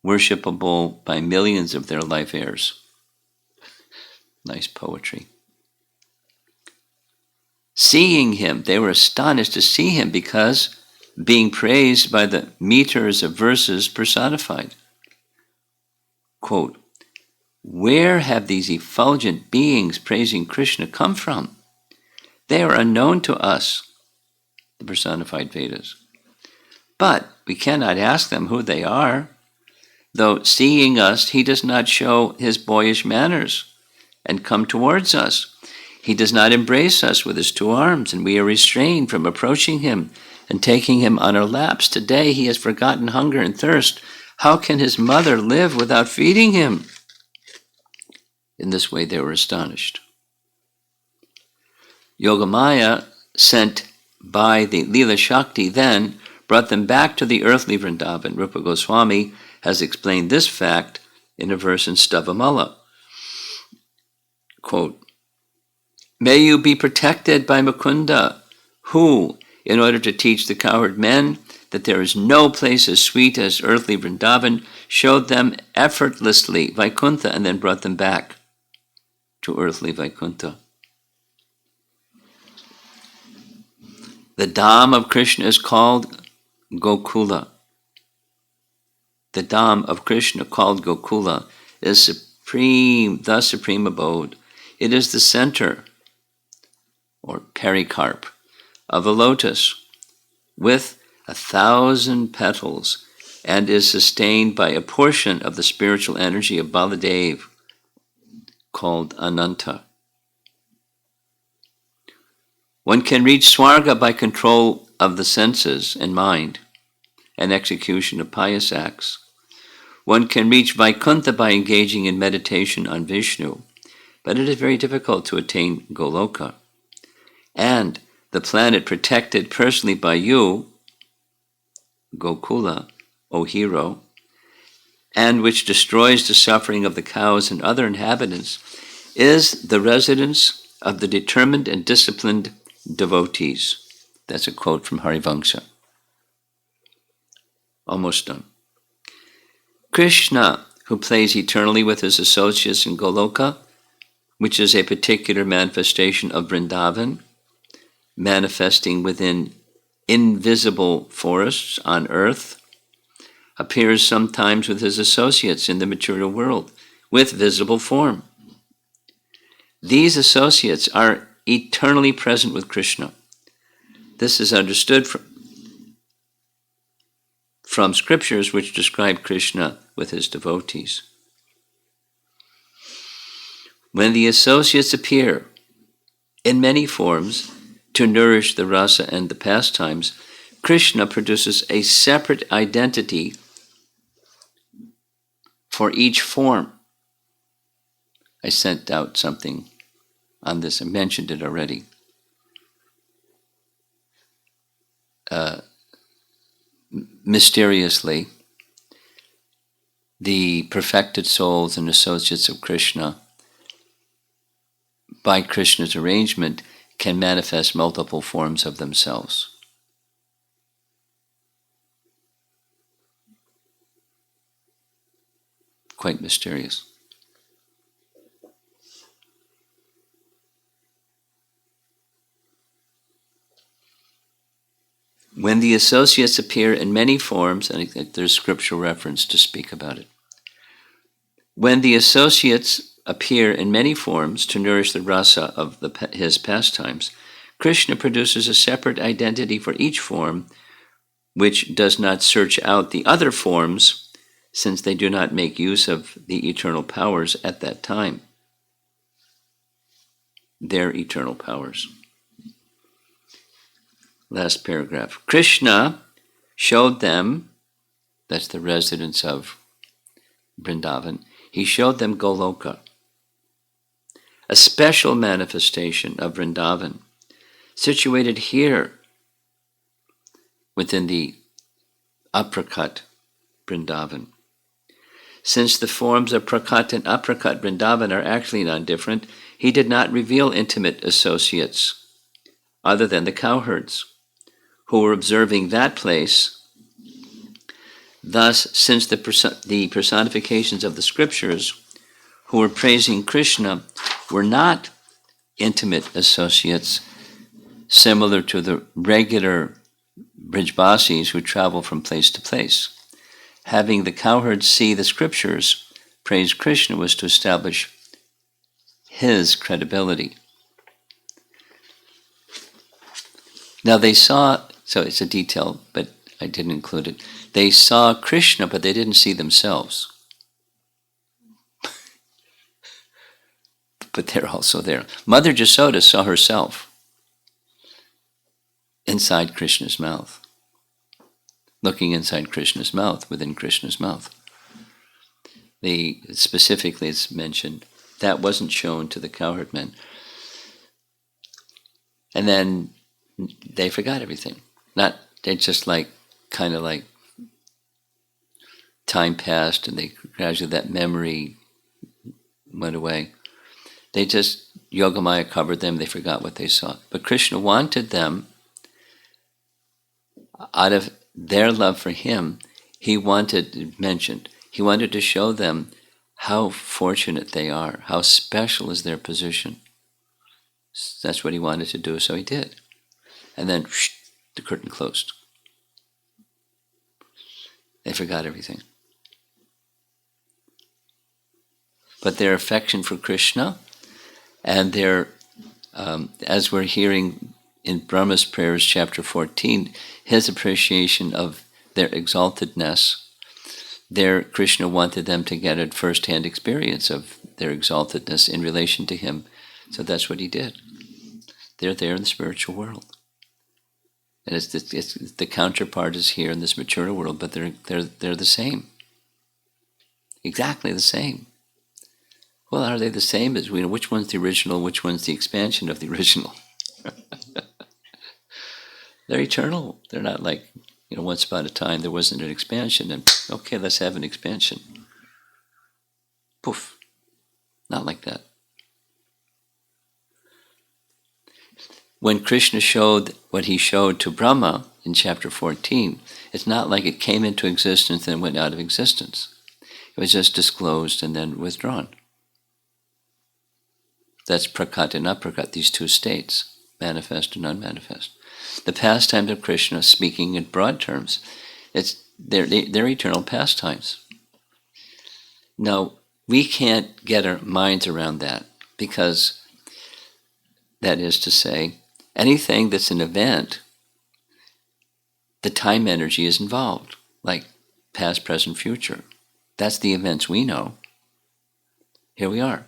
worshipable by millions of their life heirs. Nice poetry. Seeing him, they were astonished to see him because being praised by the meters of verses personified. Quote, where have these effulgent beings praising Krishna come from? They are unknown to us, the personified Vedas. But we cannot ask them who they are. Though seeing us, he does not show his boyish manners and come towards us. He does not embrace us with his two arms, and we are restrained from approaching him and taking him on our laps. Today he has forgotten hunger and thirst. How can his mother live without feeding him? In this way they were astonished. Yogamaya, sent by the Leela Shakti, then brought them back to the earthly Vrindavan. Rupa Goswami has explained this fact in a verse in Stavamala. Quote, may you be protected by Mukunda, who, in order to teach the cowherd men that there is no place as sweet as earthly Vrindavan, showed them effortlessly Vaikuntha and then brought them back to earthly Vaikuntha. The Dham of Krishna is called Gokula. The Dham of Krishna, called Gokula, is supreme, the supreme abode. It is the center, or pericarp, of a lotus with 1,000 petals and is sustained by a portion of the spiritual energy of Baladev, called Ananta. One can reach Swarga by control of the senses and mind and execution of pious acts. One can reach Vaikuntha by engaging in meditation on Vishnu, but it is very difficult to attain Goloka. And the planet protected personally by you, Gokula, O hero, and which destroys the suffering of the cows and other inhabitants, is the residence of the determined and disciplined devotees. That's a quote from Harivangsha. Almost done. Krishna, who plays eternally with his associates in Goloka, which is a particular manifestation of Vrindavan, manifesting within invisible forests on earth, appears sometimes with his associates in the material world with visible form. These associates are eternally present with Krishna. This is understood from scriptures which describe Krishna with his devotees. When the associates appear in many forms to nourish the rasa and the pastimes, Krishna produces a separate identity for each form. I sent out something on this. I mentioned it already. Mysteriously, the perfected souls and associates of Krishna, by Krishna's arrangement, can manifest multiple forms of themselves. Quite mysterious. When the associates appear in many forms, and there's scriptural reference to speak about it. When the associates appear in many forms to nourish the rasa of his pastimes, Krishna produces a separate identity for each form, which does not search out the other forms, since they do not make use of the eternal powers at that time. Their eternal powers. Last paragraph. Krishna showed them, that's the residents of Vrindavan, he showed them Goloka. a special manifestation of Vrindavan, situated here within the Aprakat Vrindavan. Since the forms of Prakat and Aprakat Vrindavan are actually non-different, he did not reveal intimate associates other than the cowherds who were observing that place. Thus, since the personifications of the scriptures who were praising Krishna were not intimate associates, similar to the regular Brijbasis who travel from place to place, having the cowherds see the scriptures praise Krishna was to establish his credibility. Now they saw, so it's a detail, but I didn't include it. They saw Krishna, but they didn't see themselves. But they're also there. Mother Jasoda saw herself inside Krishna's mouth, looking inside Krishna's mouth, within Krishna's mouth. Specifically, it's mentioned, that wasn't shown to the cowherd men. And then they forgot everything. They just kind of like time passed and they gradually, that memory went away. They just, Yogamaya covered them, they forgot what they saw. But Krishna wanted them, out of their love for him, he wanted to show them how fortunate they are, how special is their position. That's what he wanted to do, so he did. And then the curtain closed. They forgot everything. But their affection for Krishna and their, as we're hearing in Brahma's prayers, chapter 14, his appreciation of their exaltedness, Krishna wanted them to get a first-hand experience of their exaltedness in relation to him. So that's what he did. They're there in the spiritual world. And it's the counterpart is here in this material world, but they're the same. Exactly the same. Well, are they the same? As we know, which one's the original, which one's the expansion of the original? They're eternal. They're not like, once upon a time there wasn't an expansion, and okay, let's have an expansion. Poof. Not like that. When Krishna showed what he showed to Brahma in chapter 14, it's not like it came into existence and went out of existence. It was just disclosed and then withdrawn. That's prakat and aprakat, these two states, manifest and unmanifest. The pastimes of Krishna, speaking in broad terms, they're eternal pastimes. Now, we can't get our minds around that, because that is to say, anything that's an event, the time energy is involved, like past, present, future. That's the events we know. Here we are.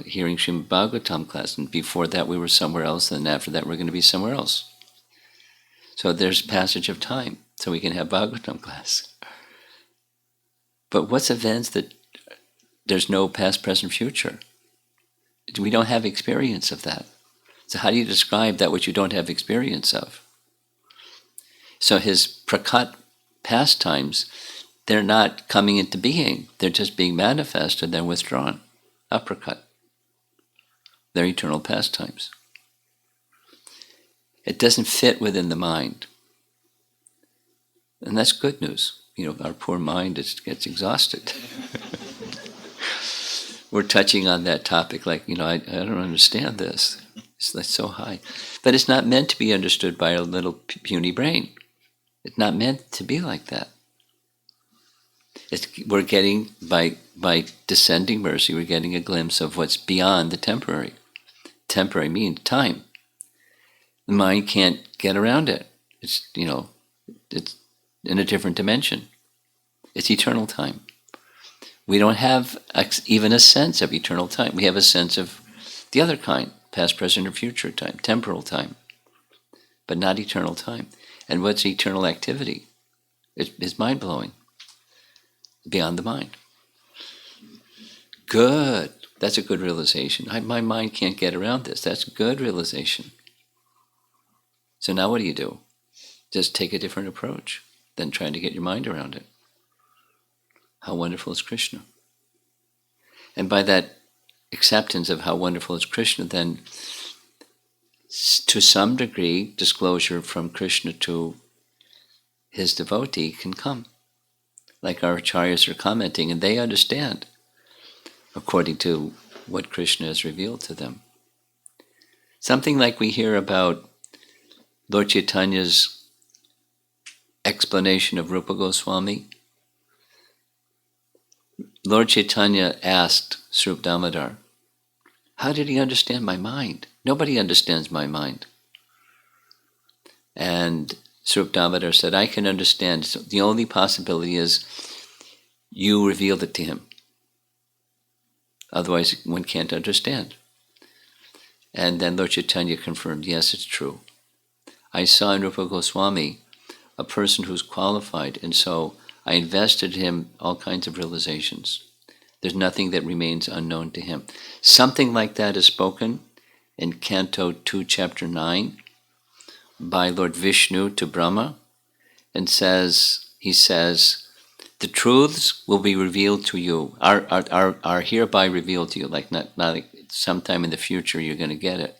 Hearing Srimad Bhagavatam class, and before that we were somewhere else, and after that we're going to be somewhere else. So there's passage of time, so we can have Bhagavatam class. But what's events that there's no past, present, future? We don't have experience of that. So how do you describe that which you don't have experience of? So his prakat pastimes, they're not coming into being. They're just being manifested and then withdrawn. Aprakat. They're eternal pastimes. It doesn't fit within the mind. And that's good news. Our poor mind gets exhausted. We're touching on that topic I don't understand this. It's so high. But it's not meant to be understood by a little puny brain. It's not meant to be like that. We're getting, by descending mercy, we're getting a glimpse of what's beyond the temporary. Temporary means time. The mind can't get around it. It's in a different dimension. It's eternal time. We don't have even a sense of eternal time. We have a sense of the other kind, past, present, or future time, temporal time, but not eternal time. And what's eternal activity? It's mind-blowing, beyond the mind. Good. That's a good realization. My mind can't get around this. That's good realization. So now what do? Just take a different approach than trying to get your mind around it. How wonderful is Krishna? And by that acceptance of how wonderful is Krishna, then to some degree, disclosure from Krishna to his devotee can come. Like our acharyas are commenting, and they understand according to what Krishna has revealed to them. Something like we hear about Lord Chaitanya's explanation of Rupa Goswami. Lord Chaitanya asked Srup Damodar, how did he understand my mind? Nobody understands my mind. And Srup Damodar said, I can understand. So the only possibility is you revealed it to him. Otherwise, one can't understand. And then Lord Chaitanya confirmed, yes, it's true. I saw in Rupa Goswami a person who's qualified, and so I invested in him all kinds of realizations. There's nothing that remains unknown to him. Something like that is spoken in Canto 2, Chapter 9, by Lord Vishnu to Brahma, and he says, the truths will be revealed to you, are hereby revealed to you, like not like sometime in the future you're going to get it.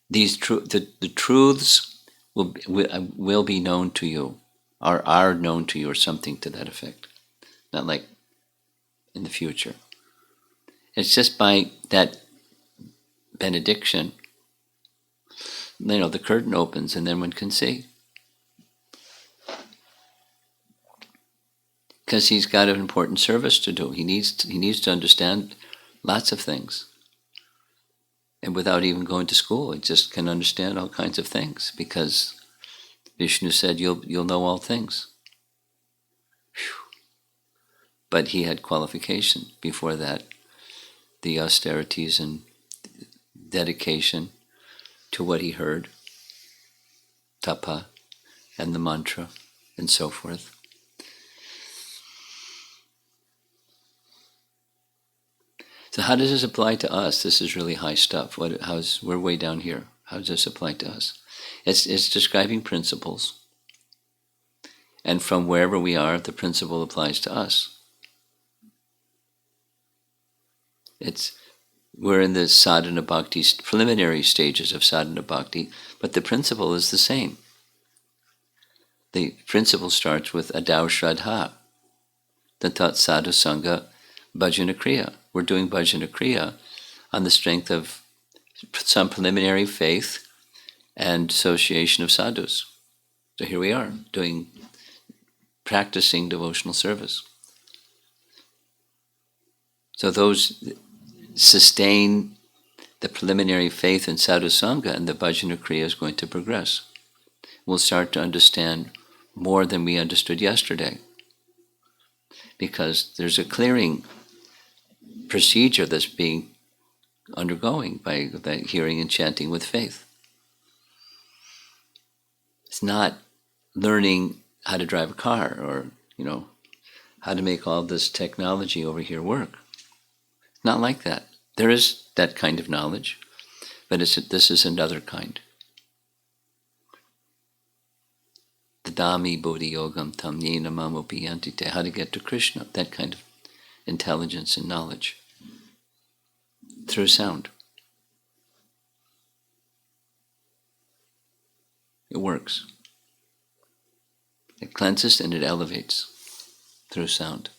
The truths will be known to you, are known to you, or something to that effect. Not like in the future. It's just by that benediction, the curtain opens and then one can see. Because he's got an important service to do. He needs to understand lots of things. And without even going to school, he just can understand all kinds of things, because Vishnu said, you'll know all things. Whew. But he had qualification before that, the austerities and dedication to what he heard, tapa, and the mantra, and so forth. So how does this apply to us? This is really high stuff. We're way down here. How does this apply to us? It's describing principles. And from wherever we are, the principle applies to us. We're in the sadhana bhakti, preliminary stages of sadhana bhakti, but the principle is the same. The principle starts with adau shraddha, tatat sadhu sangha bhajana kriya. We're doing bhajana kriya on the strength of some preliminary faith and association of sadhus. So here we are, practicing devotional service. So those sustain the preliminary faith in sadhu sangha, and the bhajana kriya is going to progress. We'll start to understand more than we understood yesterday, because there's a clearing procedure that's being undergoing by hearing and chanting with faith. It's not learning how to drive a car, or how to make all this technology over here work. Not like that. There is that kind of knowledge, but this is another kind. Dadami bodhi yogam tam yena mamopi yantite. How to get to Krishna, that kind of intelligence and knowledge. Through sound. It works. It cleanses and it elevates through sound.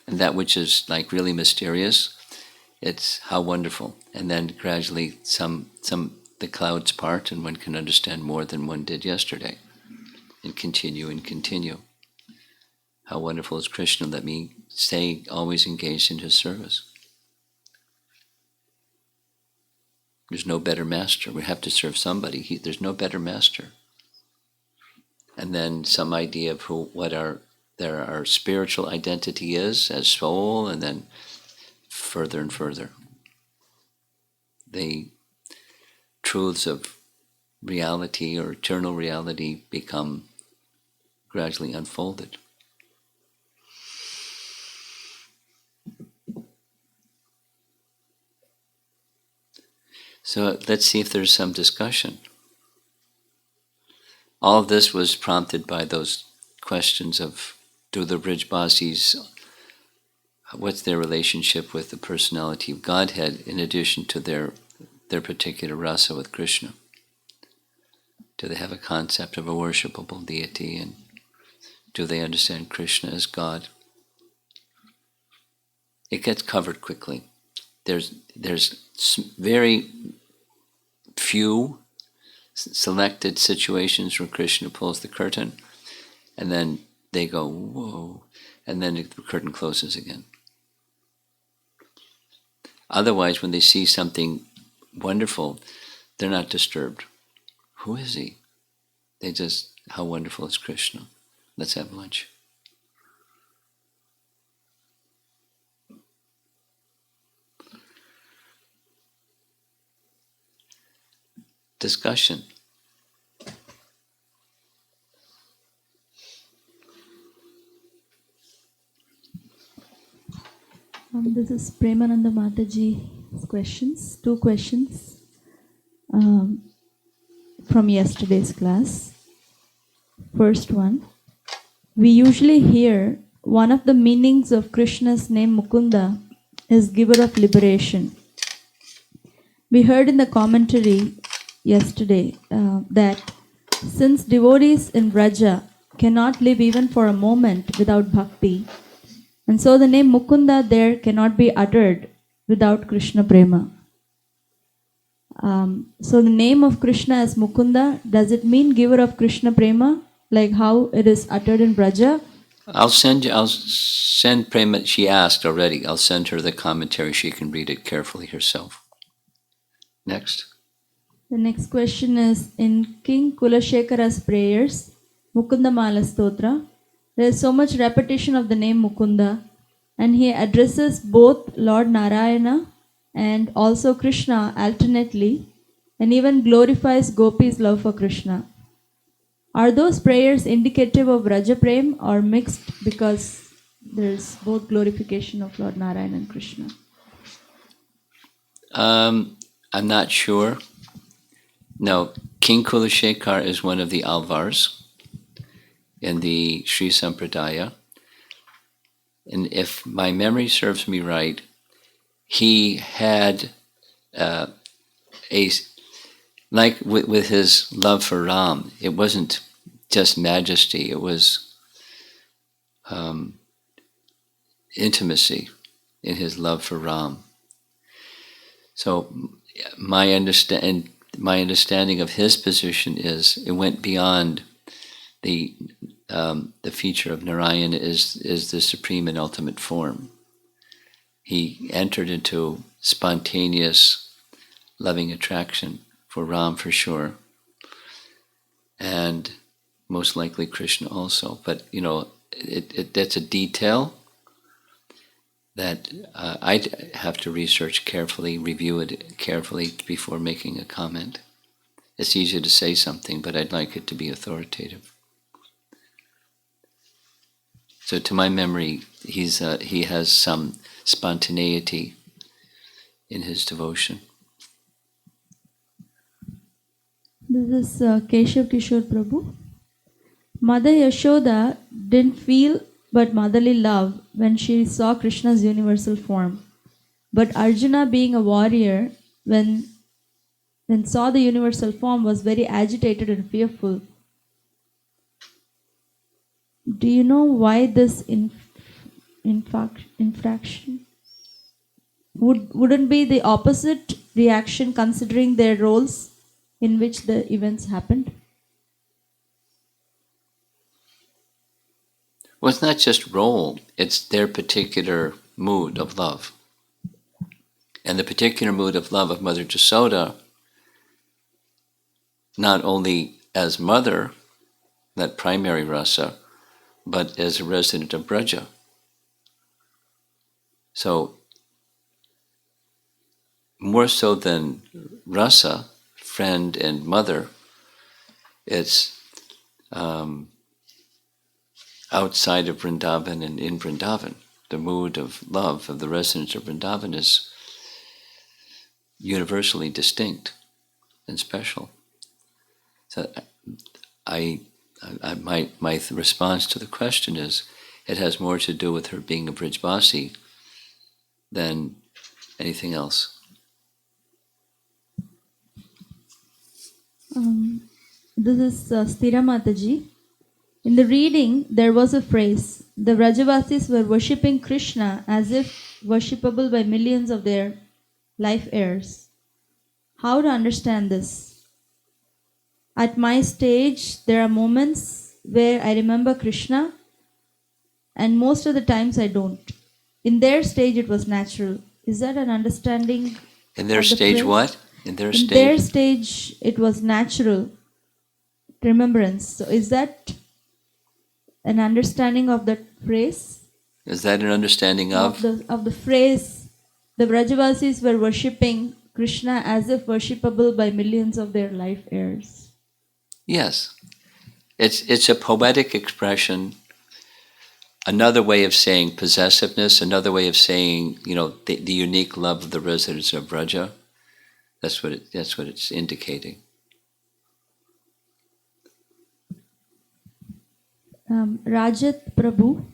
And that which is like really mysterious, it's how wonderful. And then gradually the clouds part and one can understand more than one did yesterday. And continue. How wonderful is Krishna. Let me stay always engaged in his service. There's no better master. We have to serve somebody. There's no better master. And then some idea of what our spiritual identity is as soul, and then further and further. The truths of reality or eternal reality become gradually unfolded. So let's see if there's some discussion. All of this was prompted by those questions of, do the Brijbasis, what's their relationship with the personality of Godhead in addition to their particular rasa with Krishna? Do they have a concept of a worshipable deity, and do they understand Krishna as God? It gets covered quickly. There's very few selected situations where Krishna pulls the curtain, and then they go, whoa, and then the curtain closes again. Otherwise, when they see something wonderful, they're not disturbed. Who is he? They just, how wonderful is Krishna? Let's have lunch. Discussion. This is Premananda Mataji's questions. 2 questions from yesterday's class. First one. We usually hear one of the meanings of Krishna's name Mukunda is giver of liberation. We heard in the commentary yesterday that since devotees in Vraja cannot live even for a moment without bhakti, and so the name Mukunda there cannot be uttered without Krishna Prema. So the name of Krishna as Mukunda, does it mean giver of Krishna Prema, like how it is uttered in Braja? I'll send Prema, she asked already, I'll send her the commentary, she can read it carefully herself. Next. The next question is, in King Kulashekara's prayers, Mukunda Mala Stotra, there is so much repetition of the name Mukunda, and he addresses both Lord Narayana and also Krishna alternately, and even glorifies Gopi's love for Krishna. Are those prayers indicative of Raja Prem or mixed because there's both glorification of Lord Narayana and Krishna? I'm not sure. No, King Kulashekar is one of the Alvars in the Sri Sampradaya. And if my memory serves me right, he had like with his love for Ram, it wasn't just majesty, it was intimacy in his love for Ram. So my understanding of his position is it went beyond the feature of Narayana is the supreme and ultimate form. He entered into spontaneous loving attraction for Ram for sure, and most likely Krishna also. But that's a detail that I'd have to research carefully, review it carefully before making a comment. It's easy to say something, but I'd like it to be authoritative. So to my memory, he has some spontaneity in his devotion. This is Keshav Kishore Prabhu. Mother Yashoda didn't feel but motherly love when she saw Krishna's universal form. But Arjuna, being a warrior, when saw the universal form, was very agitated and fearful. Do you know why this infraction? Wouldn't be the opposite reaction considering their roles in which the events happened? Well, it's not just role, it's their particular mood of love. And the particular mood of love of Mother Jasoda, not only as mother, that primary rasa, but as a resident of Braja. So, more so than rasa, friend and mother, it's outside of Vrindavan and in Vrindavan. The mood of love of the residents of Vrindavan is universally distinct and special. So my response to the question is, it has more to do with her being a Brijbasi than anything else. This is Sthira Mataji. In the reading, there was a phrase, the Vrajavasis were worshipping Krishna as if worshipable by millions of their life heirs. How to understand this? At my stage, there are moments where I remember Krishna, and most of the times I don't. In their stage, it was natural. Is that an understanding? In their stage, phrase? what? In their stage? In their stage, it was natural remembrance. So is that an understanding of that phrase? Is that an understanding of? Of the phrase, the Vrajavasis were worshipping Krishna as if worshipable by millions of their life heirs. Yes. It's a poetic expression, another way of saying possessiveness, another way of saying, the unique love of the residents of Vraja. That's what it's indicating. Rajat Prabhu,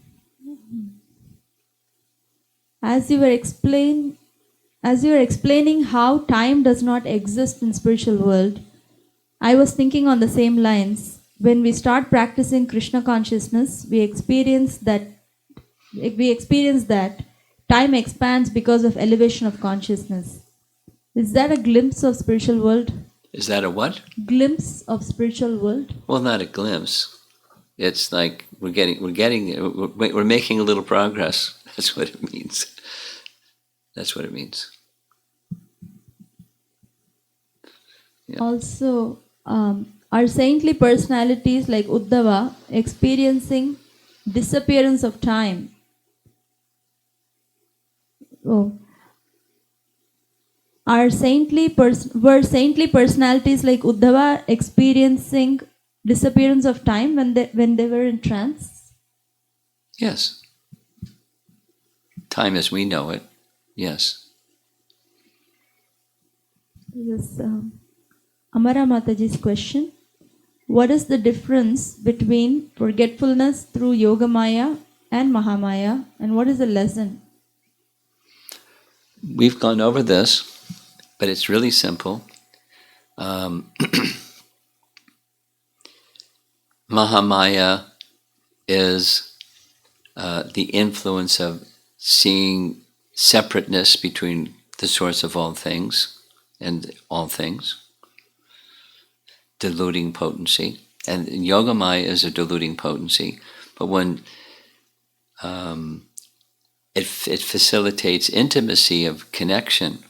as you were explaining how time does not exist in spiritual world, I was thinking on the same lines. When we start practicing Krishna consciousness, we experience that time expands because of elevation of consciousness. Is that a glimpse of spiritual world? Is that a what? Glimpse of spiritual world? Well, not a glimpse. It's like we're making a little progress. That's what it means. That's what it means. Yeah. Also, are saintly personalities like Uddhava experiencing disappearance of time? Were saintly personalities like Uddhava experiencing disappearance of time when they were in trance? Yes. Time as we know it. Yes. This is Amara Mataji's question. What is the difference between forgetfulness through Yogamaya and Mahamaya, and what is the lesson? We've gone over this, but it's really simple. Mahamaya is the influence of seeing separateness between the source of all things and all things, deluding potency. And Yogamaya is a deluding potency, but when it facilitates intimacy of connection,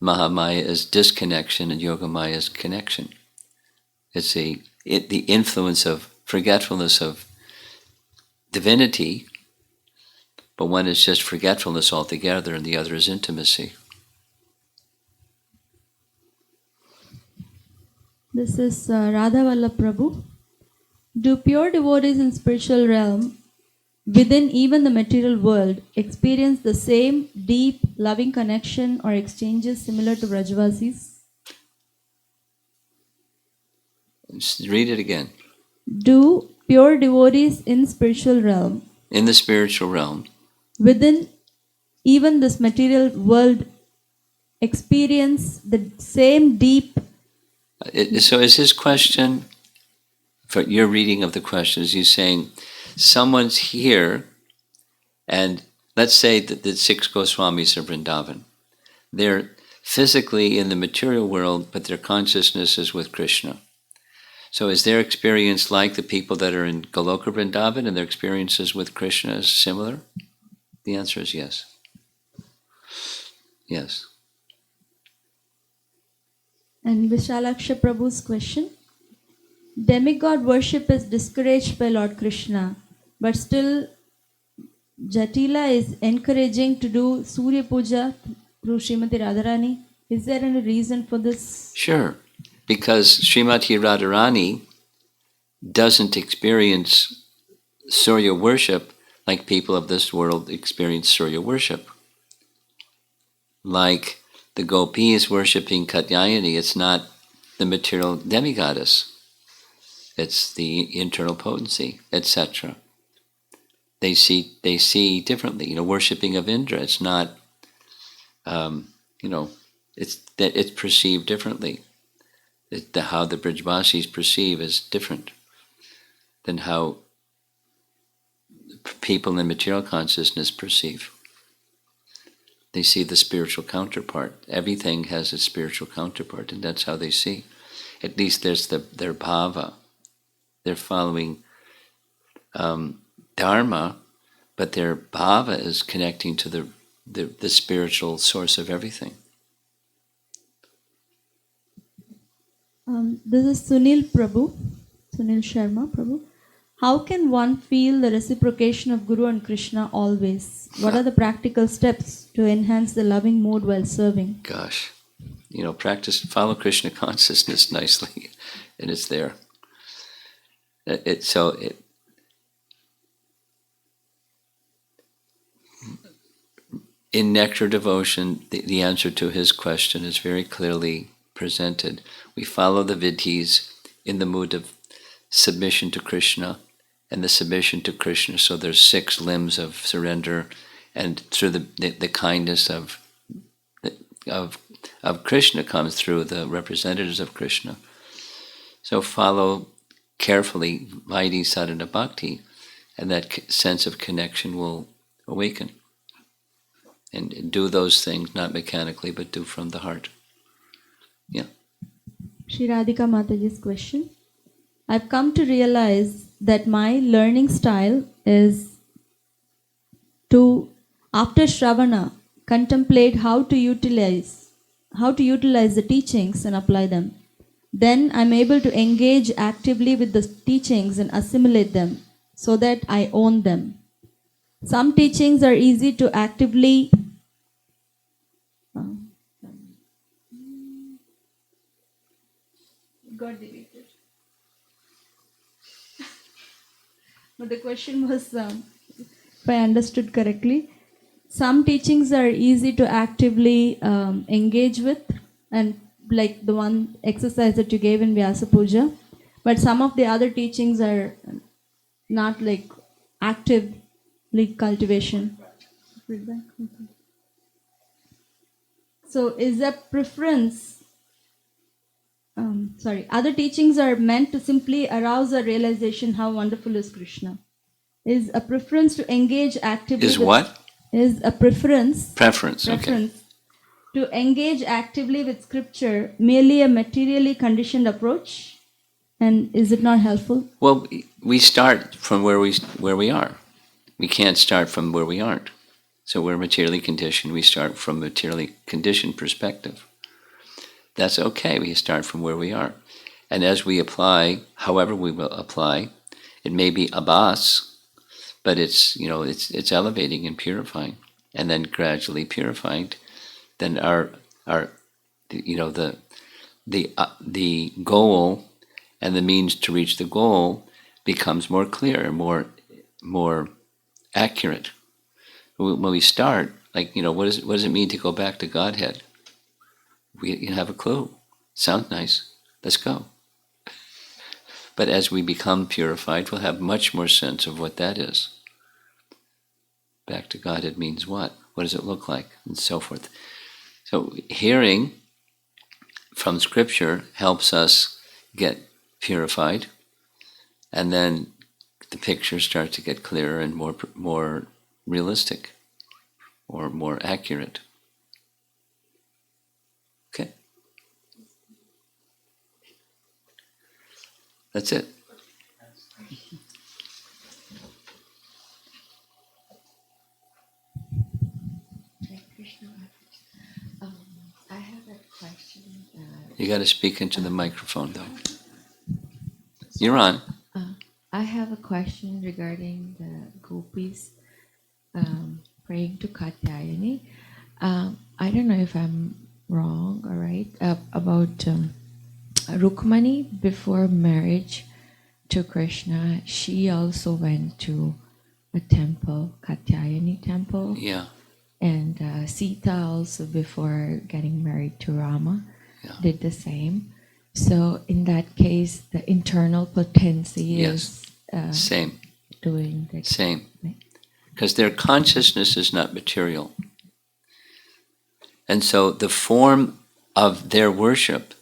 Mahamaya is disconnection and Yogamaya is connection. It's the influence of forgetfulness of divinity, but one is just forgetfulness altogether and the other is intimacy. This is Radha Vallabh Prabhu. Do pure devotees in spiritual realm, within even the material world, experience the same deep, loving connection or exchanges similar to Vrajavasis? Read it again. Do pure devotees in spiritual realm, in the spiritual realm, within even this material world, experience the same deep... So is his question, for your reading of the question, is he saying someone's here, and let's say that the 6 Goswamis of Vrindavan, they're physically in the material world, but their consciousness is with Krishna. So is their experience like the people that are in Goloka Vrindavan, and their experiences with Krishna is similar? The answer is yes. Yes. And Vishalaksha Prabhu's question. Demigod worship is discouraged by Lord Krishna, but still Jatila is encouraging to do Surya Puja through Srimati Radharani. Is there any reason for this? Sure. Because Srimati Radharani doesn't experience Surya worship like people of this world experience Surya worship. Like the gopis worshipping Katyayani, it's not the material demigoddess. It's the internal potency, etc. They see differently. Worshipping of Indra, it's not, it's perceived differently. How the Brijvasis perceive is different than how people in material consciousness perceive. They see the spiritual counterpart. Everything has a spiritual counterpart, and that's how they see. At least there's their bhava. They're following dharma, but their bhava is connecting to the spiritual source of everything. This is Sunil Sharma Prabhu. How can one feel the reciprocation of Guru and Krishna always? What are the practical steps to enhance the loving mood while serving? Gosh, follow Krishna consciousness nicely, and it's there. In Nectar Devotion, the answer to his question is very clearly presented. We follow the vidhis in the mood of submission to Krishna, and the submission to Krishna. So there's 6 limbs of surrender, and through the kindness of Krishna comes through the representatives of Krishna. So follow carefully Vaidhi Sadhana Bhakti, and that sense of connection will awaken. And do those things not mechanically, but do from the heart. Yeah. Shri Radhika Mataji's question. I've come to realize that my learning style is to, after Shravana, contemplate how to utilize the teachings and apply them. Then I'm able to engage actively with the teachings and assimilate them so that I own them. Some teachings are easy to actively got deleted. But the question was, if I understood correctly, some teachings are easy to actively engage with, and like the one exercise that you gave in Vyasa Puja, but some of the other teachings are not like actively cultivation. So is a preference, other teachings are meant to simply arouse a realization how wonderful is Krishna. Is a preference to engage actively Is what? Is a preference. Okay. To engage actively with scripture merely a materially conditioned approach? And is it not helpful? Well, we start from where we are. We can't start from where we aren't. So we're materially conditioned. We start from a materially conditioned perspective. That's okay. We start from where we are. And as we apply, however we will apply, it may be abhas, but it's elevating and purifying, and then gradually purifying. Then the goal and the means to reach the goal becomes more clear and more accurate. When we start, what does it mean to go back to Godhead? We have a clue. Sounds nice. Let's go. But as we become purified, we'll have much more sense of what that is. Back to Godhead means what? What does it look like? And so forth. So hearing from Scripture helps us get purified, and then the pictures start to get clearer and more realistic or more accurate. Okay? That's it. I have a question. You got to speak into the microphone, though. You're on. I have a question regarding the gopis praying to Katyayani. I don't know if I'm wrong or right about Rukmani before marriage to Krishna. She also went to a temple, Katyayani temple. Yeah. And Sita also, before getting married to Rama, did the same. So in that case, the internal potency is same. doing the Same. Because their consciousness is not material. And so the form of their worship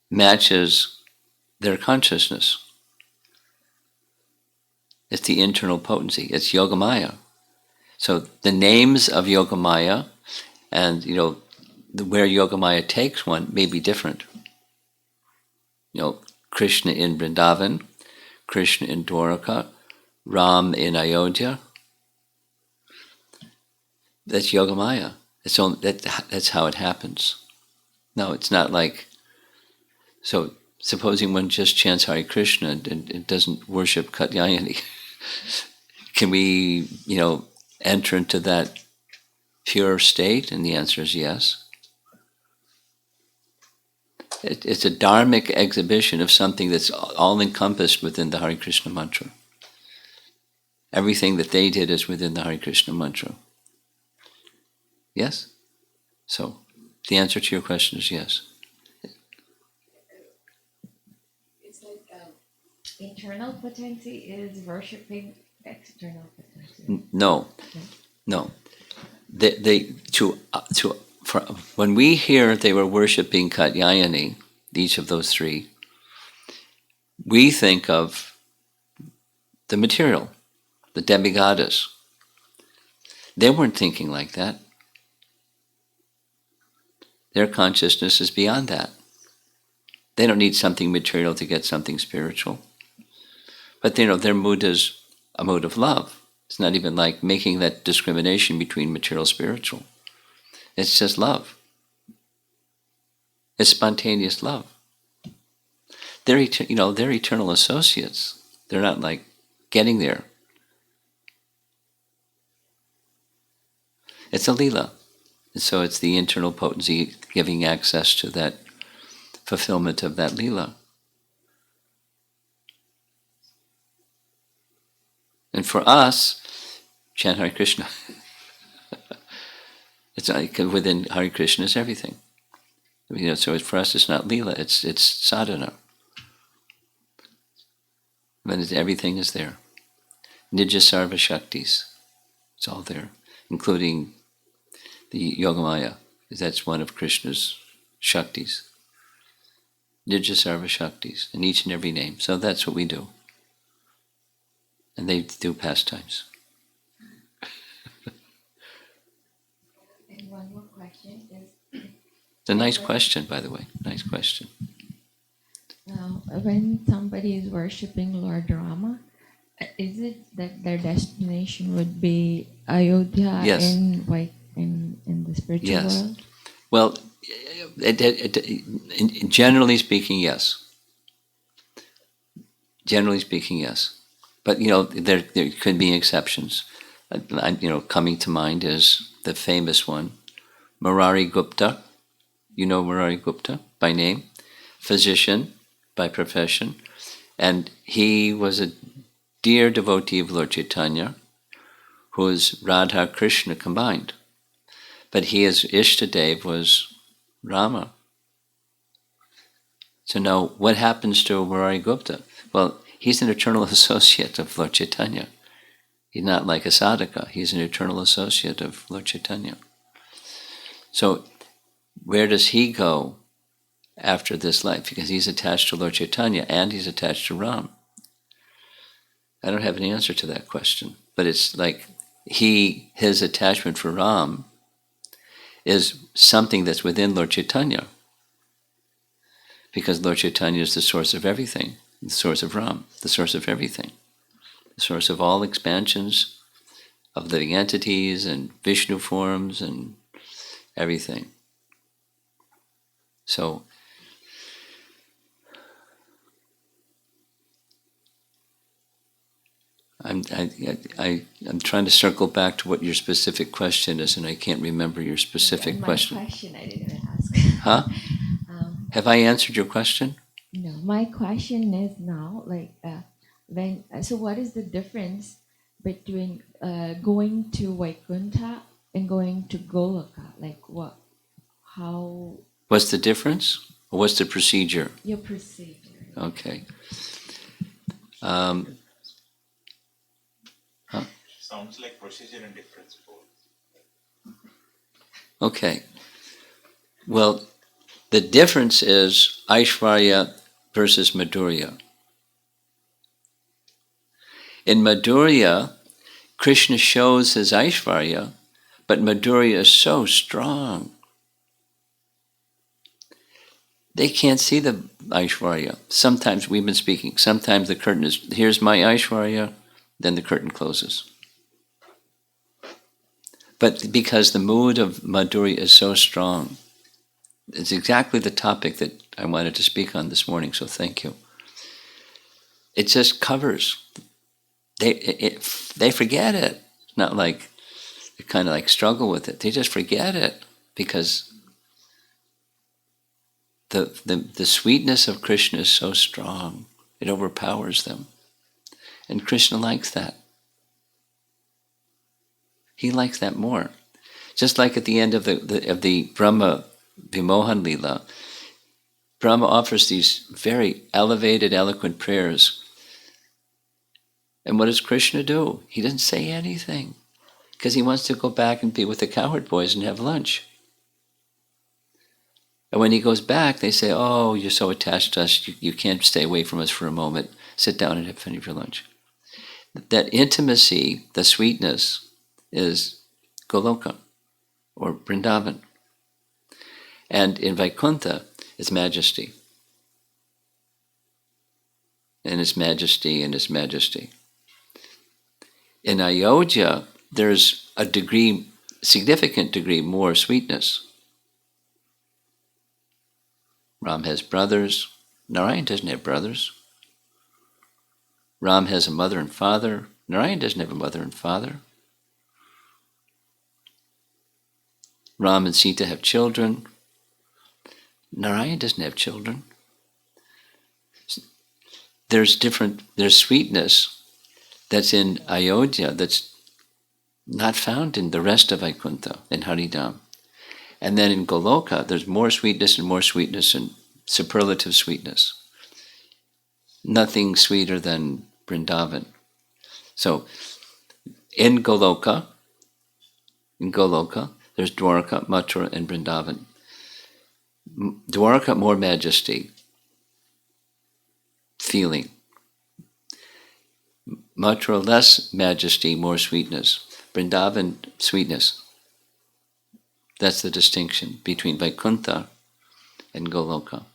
matches their consciousness. It's the internal potency. It's Yogamaya. So the names of Yogamaya and, where Yogamaya takes one may be different. Krishna in Vrindavan, Krishna in Dwaraka, Ram in Ayodhya. That's Yogamaya. That's how it happens. No, it's not like, so supposing one just chants Hare Krishna and doesn't worship Katyayani, can we, enter into that pure state? And the answer is yes. It's a dharmic exhibition of something that's all encompassed within the Hare Krishna mantra. Everything that they did is within the Hare Krishna mantra. Yes? So the answer to your question is yes. It's like internal potency is worshipping external potency. No. When we hear they were worshipping Katyayani, each of those three, we think of the material, the demigoddess. They weren't thinking like that. Their consciousness is beyond that. They don't need something material to get something spiritual. But their mood is a mood of love. It's not even like making that discrimination between material and spiritual. It's just love. It's spontaneous love. They're eternal associates. They're not like getting there. It's a lila. And so it's the internal potency giving access to that fulfillment of that lila. And for us, chant Hare Krishna. It's like within Hare Krishna is everything. So for us, it's not lila; it's sadhana. But everything is there. Nija Sarva Shaktis. It's all there, including the Yogamaya. That's one of Krishna's Shaktis. Nija Sarva Shaktis, in each and every name. So that's what we do. And they do pastimes. And one more question is... It's a nice question, by the way. Nice question. When somebody is worshipping Lord Rama, is it that their destination would be Ayodhya in the spiritual world? Well, generally speaking, yes. Generally speaking, yes. But there could be exceptions. Coming to mind is the famous one, Murari Gupta. You know Murari Gupta by name, physician by profession, and he was a dear devotee of Lord Chaitanya, who is Radha Krishna combined. But his Ishtadev was Rama. So now, what happens to Murari Gupta? Well, he's an eternal associate of Lord Chaitanya. He's not like a sadhaka. He's an eternal associate of Lord Chaitanya. So, where does he go after this life? Because he's attached to Lord Chaitanya and he's attached to Ram. I don't have an answer to that question, but it's like his attachment for Ram is something that's within Lord Chaitanya, because Lord Chaitanya is the source of everything, the source of Ram, the source of everything, the source of all expansions of living entities and Vishnu forms and everything. So I'm trying to circle back to what your specific question is, and I can't remember your specific question. My question I didn't ask. Huh? Have I answered your question? No, my question is now, so what is the difference between going to Vaikuntha and going to Goloka? Like what? How What's the difference? Or what's the procedure? your procedure? Okay. Sounds like procedure and difference both. Okay. Well, the difference is Aishvarya versus Madhurya. In Madhurya, Krishna shows his Aishvarya, but Madhurya is so strong. They can't see the Aishvarya. Sometimes, we've been speaking, sometimes the curtain is, here's my Aishvarya, then the curtain closes. But because the mood of Madhurya is so strong, it's exactly the topic that I wanted to speak on this morning, so thank you. It just covers. They forget it. It's not like they kind of like struggle with it. They just forget it because the sweetness of Krishna is so strong. It overpowers them. And Krishna likes that. He likes that more. Just like at the end of the Brahma Vimohan Lila, Brahma offers these very elevated, eloquent prayers. And what does Krishna do? He doesn't say anything because he wants to go back and be with the cowherd boys and have lunch. And when he goes back, they say, oh, you're so attached to us, you can't stay away from us for a moment. Sit down and finish your lunch. That intimacy, the sweetness, is Goloka or Vrindavan. And in Vaikuntha, it's majesty. And it's majesty and it's majesty. In Ayodhya, there's a degree, significant degree, more sweetness. Ram has brothers. Narayan doesn't have brothers. Ram has a mother and father. Narayan doesn't have a mother and father. Ram and Sita have children. Narayan doesn't have children. There's sweetness that's in Ayodhya that's not found in the rest of Vaikuntha, in Haridham. And then in Goloka, there's more sweetness and superlative sweetness. Nothing sweeter than Vrindavan. So in Goloka, there's Dwarka, Mathura, and Vrindavan. Dwarka, more majesty, feeling. Mathura, less majesty, more sweetness. Vrindavan, sweetness. That's the distinction between Vaikuntha and Goloka.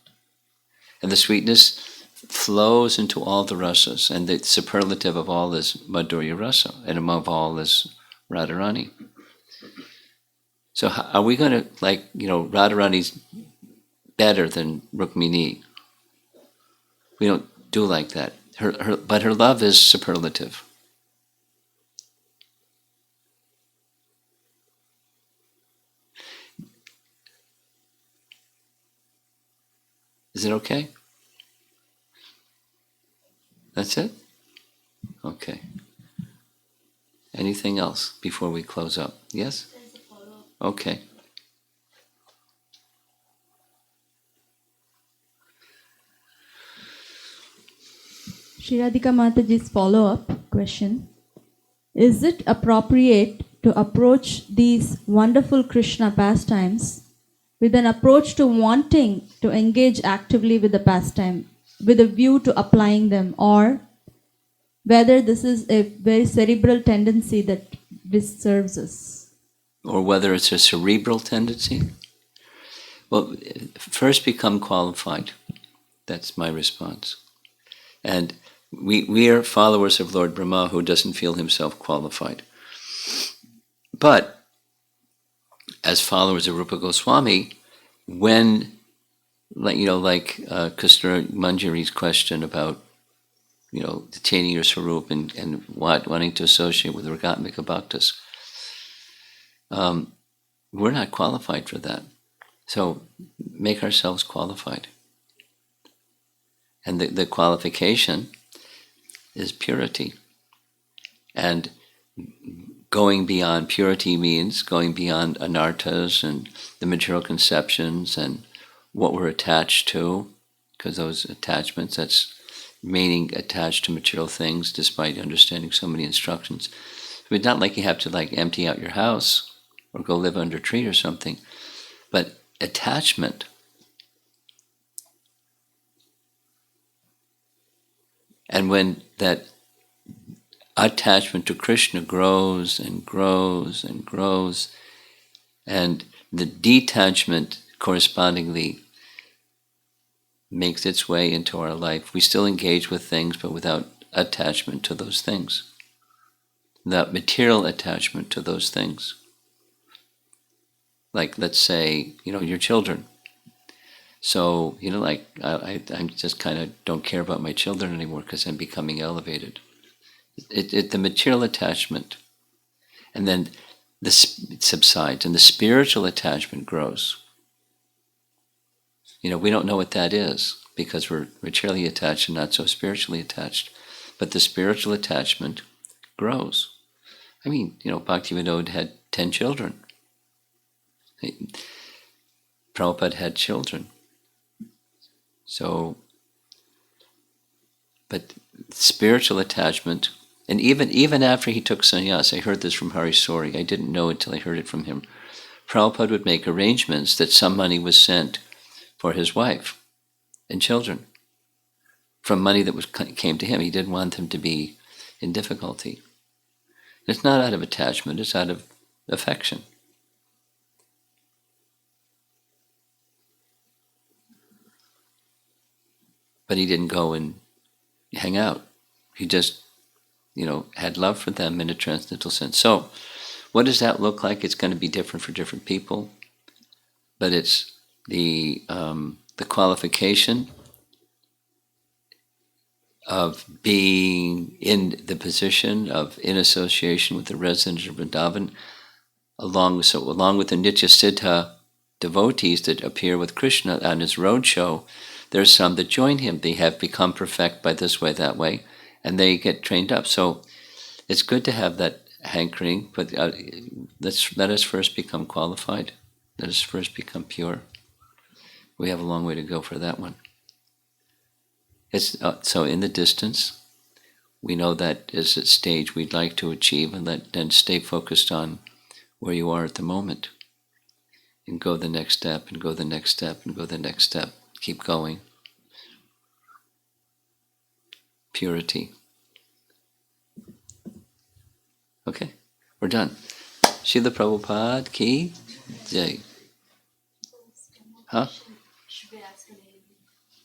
And the sweetness flows into all the rasas, and the superlative of all is Madhurya Rasa, and above all is Radharani. So are we going to, Radharani's better than Rukmini? We don't do like that. But her love is superlative. Is it okay? That's it? Okay. Anything else before we close up? Yes? Okay. Shiradika Mataji's follow-up question. Is it appropriate to approach these wonderful Krishna pastimes with an approach to wanting to engage actively with the pastime, with a view to applying them, or whether this is a very cerebral tendency that serves us? Or whether it's a cerebral tendency? Well, first become qualified. That's my response. And we are followers of Lord Brahma who doesn't feel himself qualified. But as followers of Rupa Goswami, when, Krishna Manjari's question about, attaining your Swarup and wanting to associate with Ragatmika Bhaktas, we're not qualified for that. So make ourselves qualified. And the qualification is purity. And going beyond purity means going beyond anarthas and the material conceptions and what we're attached to, because those attachments, that's remaining attached to material things despite understanding so many instructions. So it's not like you have to like empty out your house or go live under a tree or something, but attachment. And when that attachment to Krishna grows and grows and grows, and the detachment correspondingly makes its way into our life, we still engage with things, but without attachment to those things, without material attachment to those things. Like, let's say, your children. So, like, I just kind of don't care about my children anymore because I'm becoming elevated. The material attachment, and then it subsides, and the spiritual attachment grows. We don't know what that is because we're materially attached and not so spiritually attached. But the spiritual attachment grows. I mean, Bhaktivinoda had 10 children. Prabhupada had children. So, but spiritual attachment, and even after he took sannyas, I heard this from Hare Sori, I didn't know it till I heard it from him. Prabhupada would make arrangements that some money was sent for his wife and children from money that came to him. He didn't want them to be in difficulty. It's not out of attachment, it's out of affection. But he didn't go and hang out. He just, had love for them in a transcendental sense. So, what does that look like? It's going to be different for different people, but it's the qualification of being in the position of in association with the residents of Vrindavan, along with the Nitya Siddha devotees that appear with Krishna on his roadshow. There's some that join him. They have become perfect by this way, that way, and they get trained up. So it's good to have that hankering, but let us first become qualified. Let us first become pure. We have a long way to go for that one. It's so in the distance, we know that is a stage we'd like to achieve, and then stay focused on where you are at the moment, and go the next step, and go the next step, and go the next step. Keep going. Purity. Okay, we're done. Srila Prabhupada ki jai. Huh?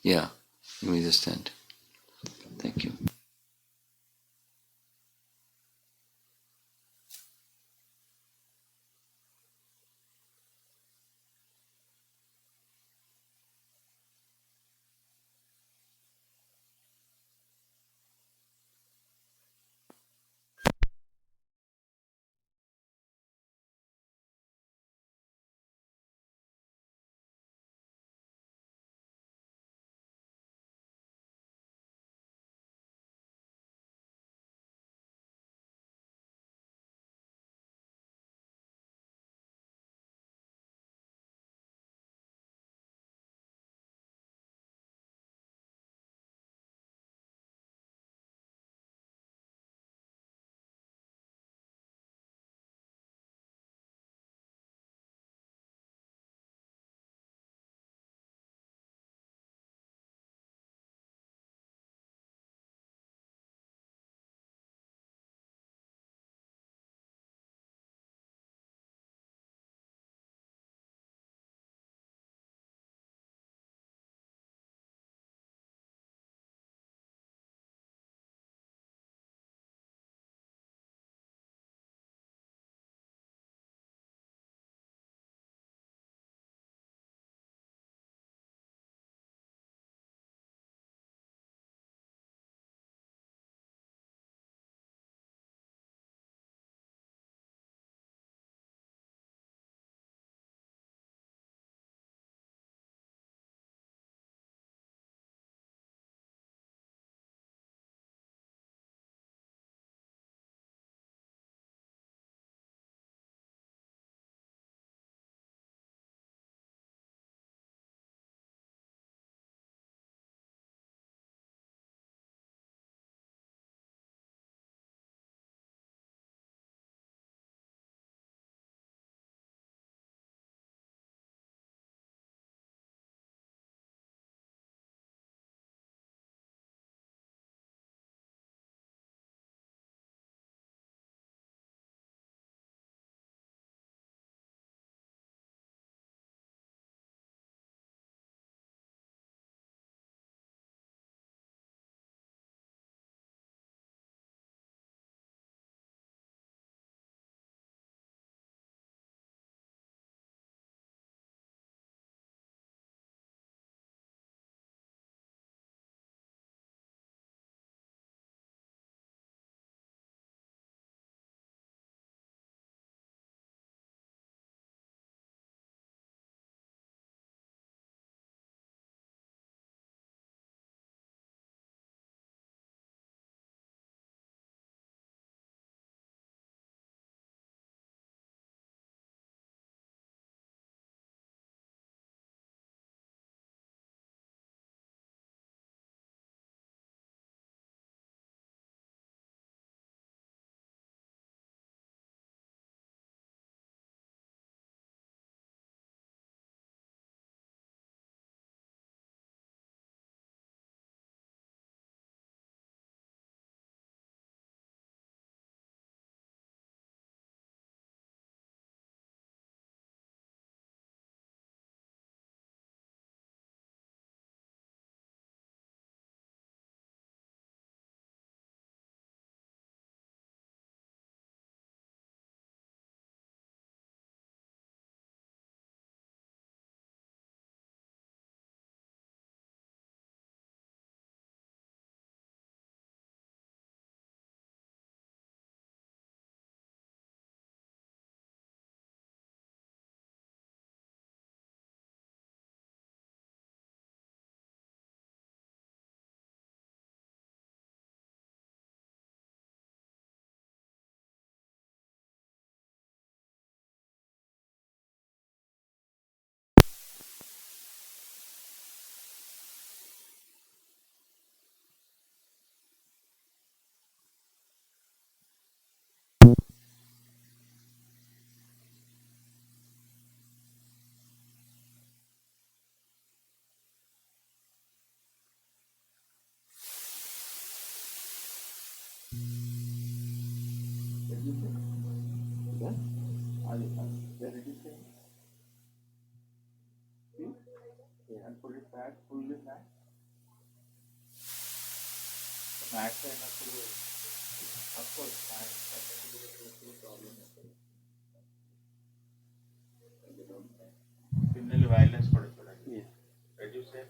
Yeah, let me just end. Thank you. పిన్నెలు violence కూడా చూడండి. Reduce it.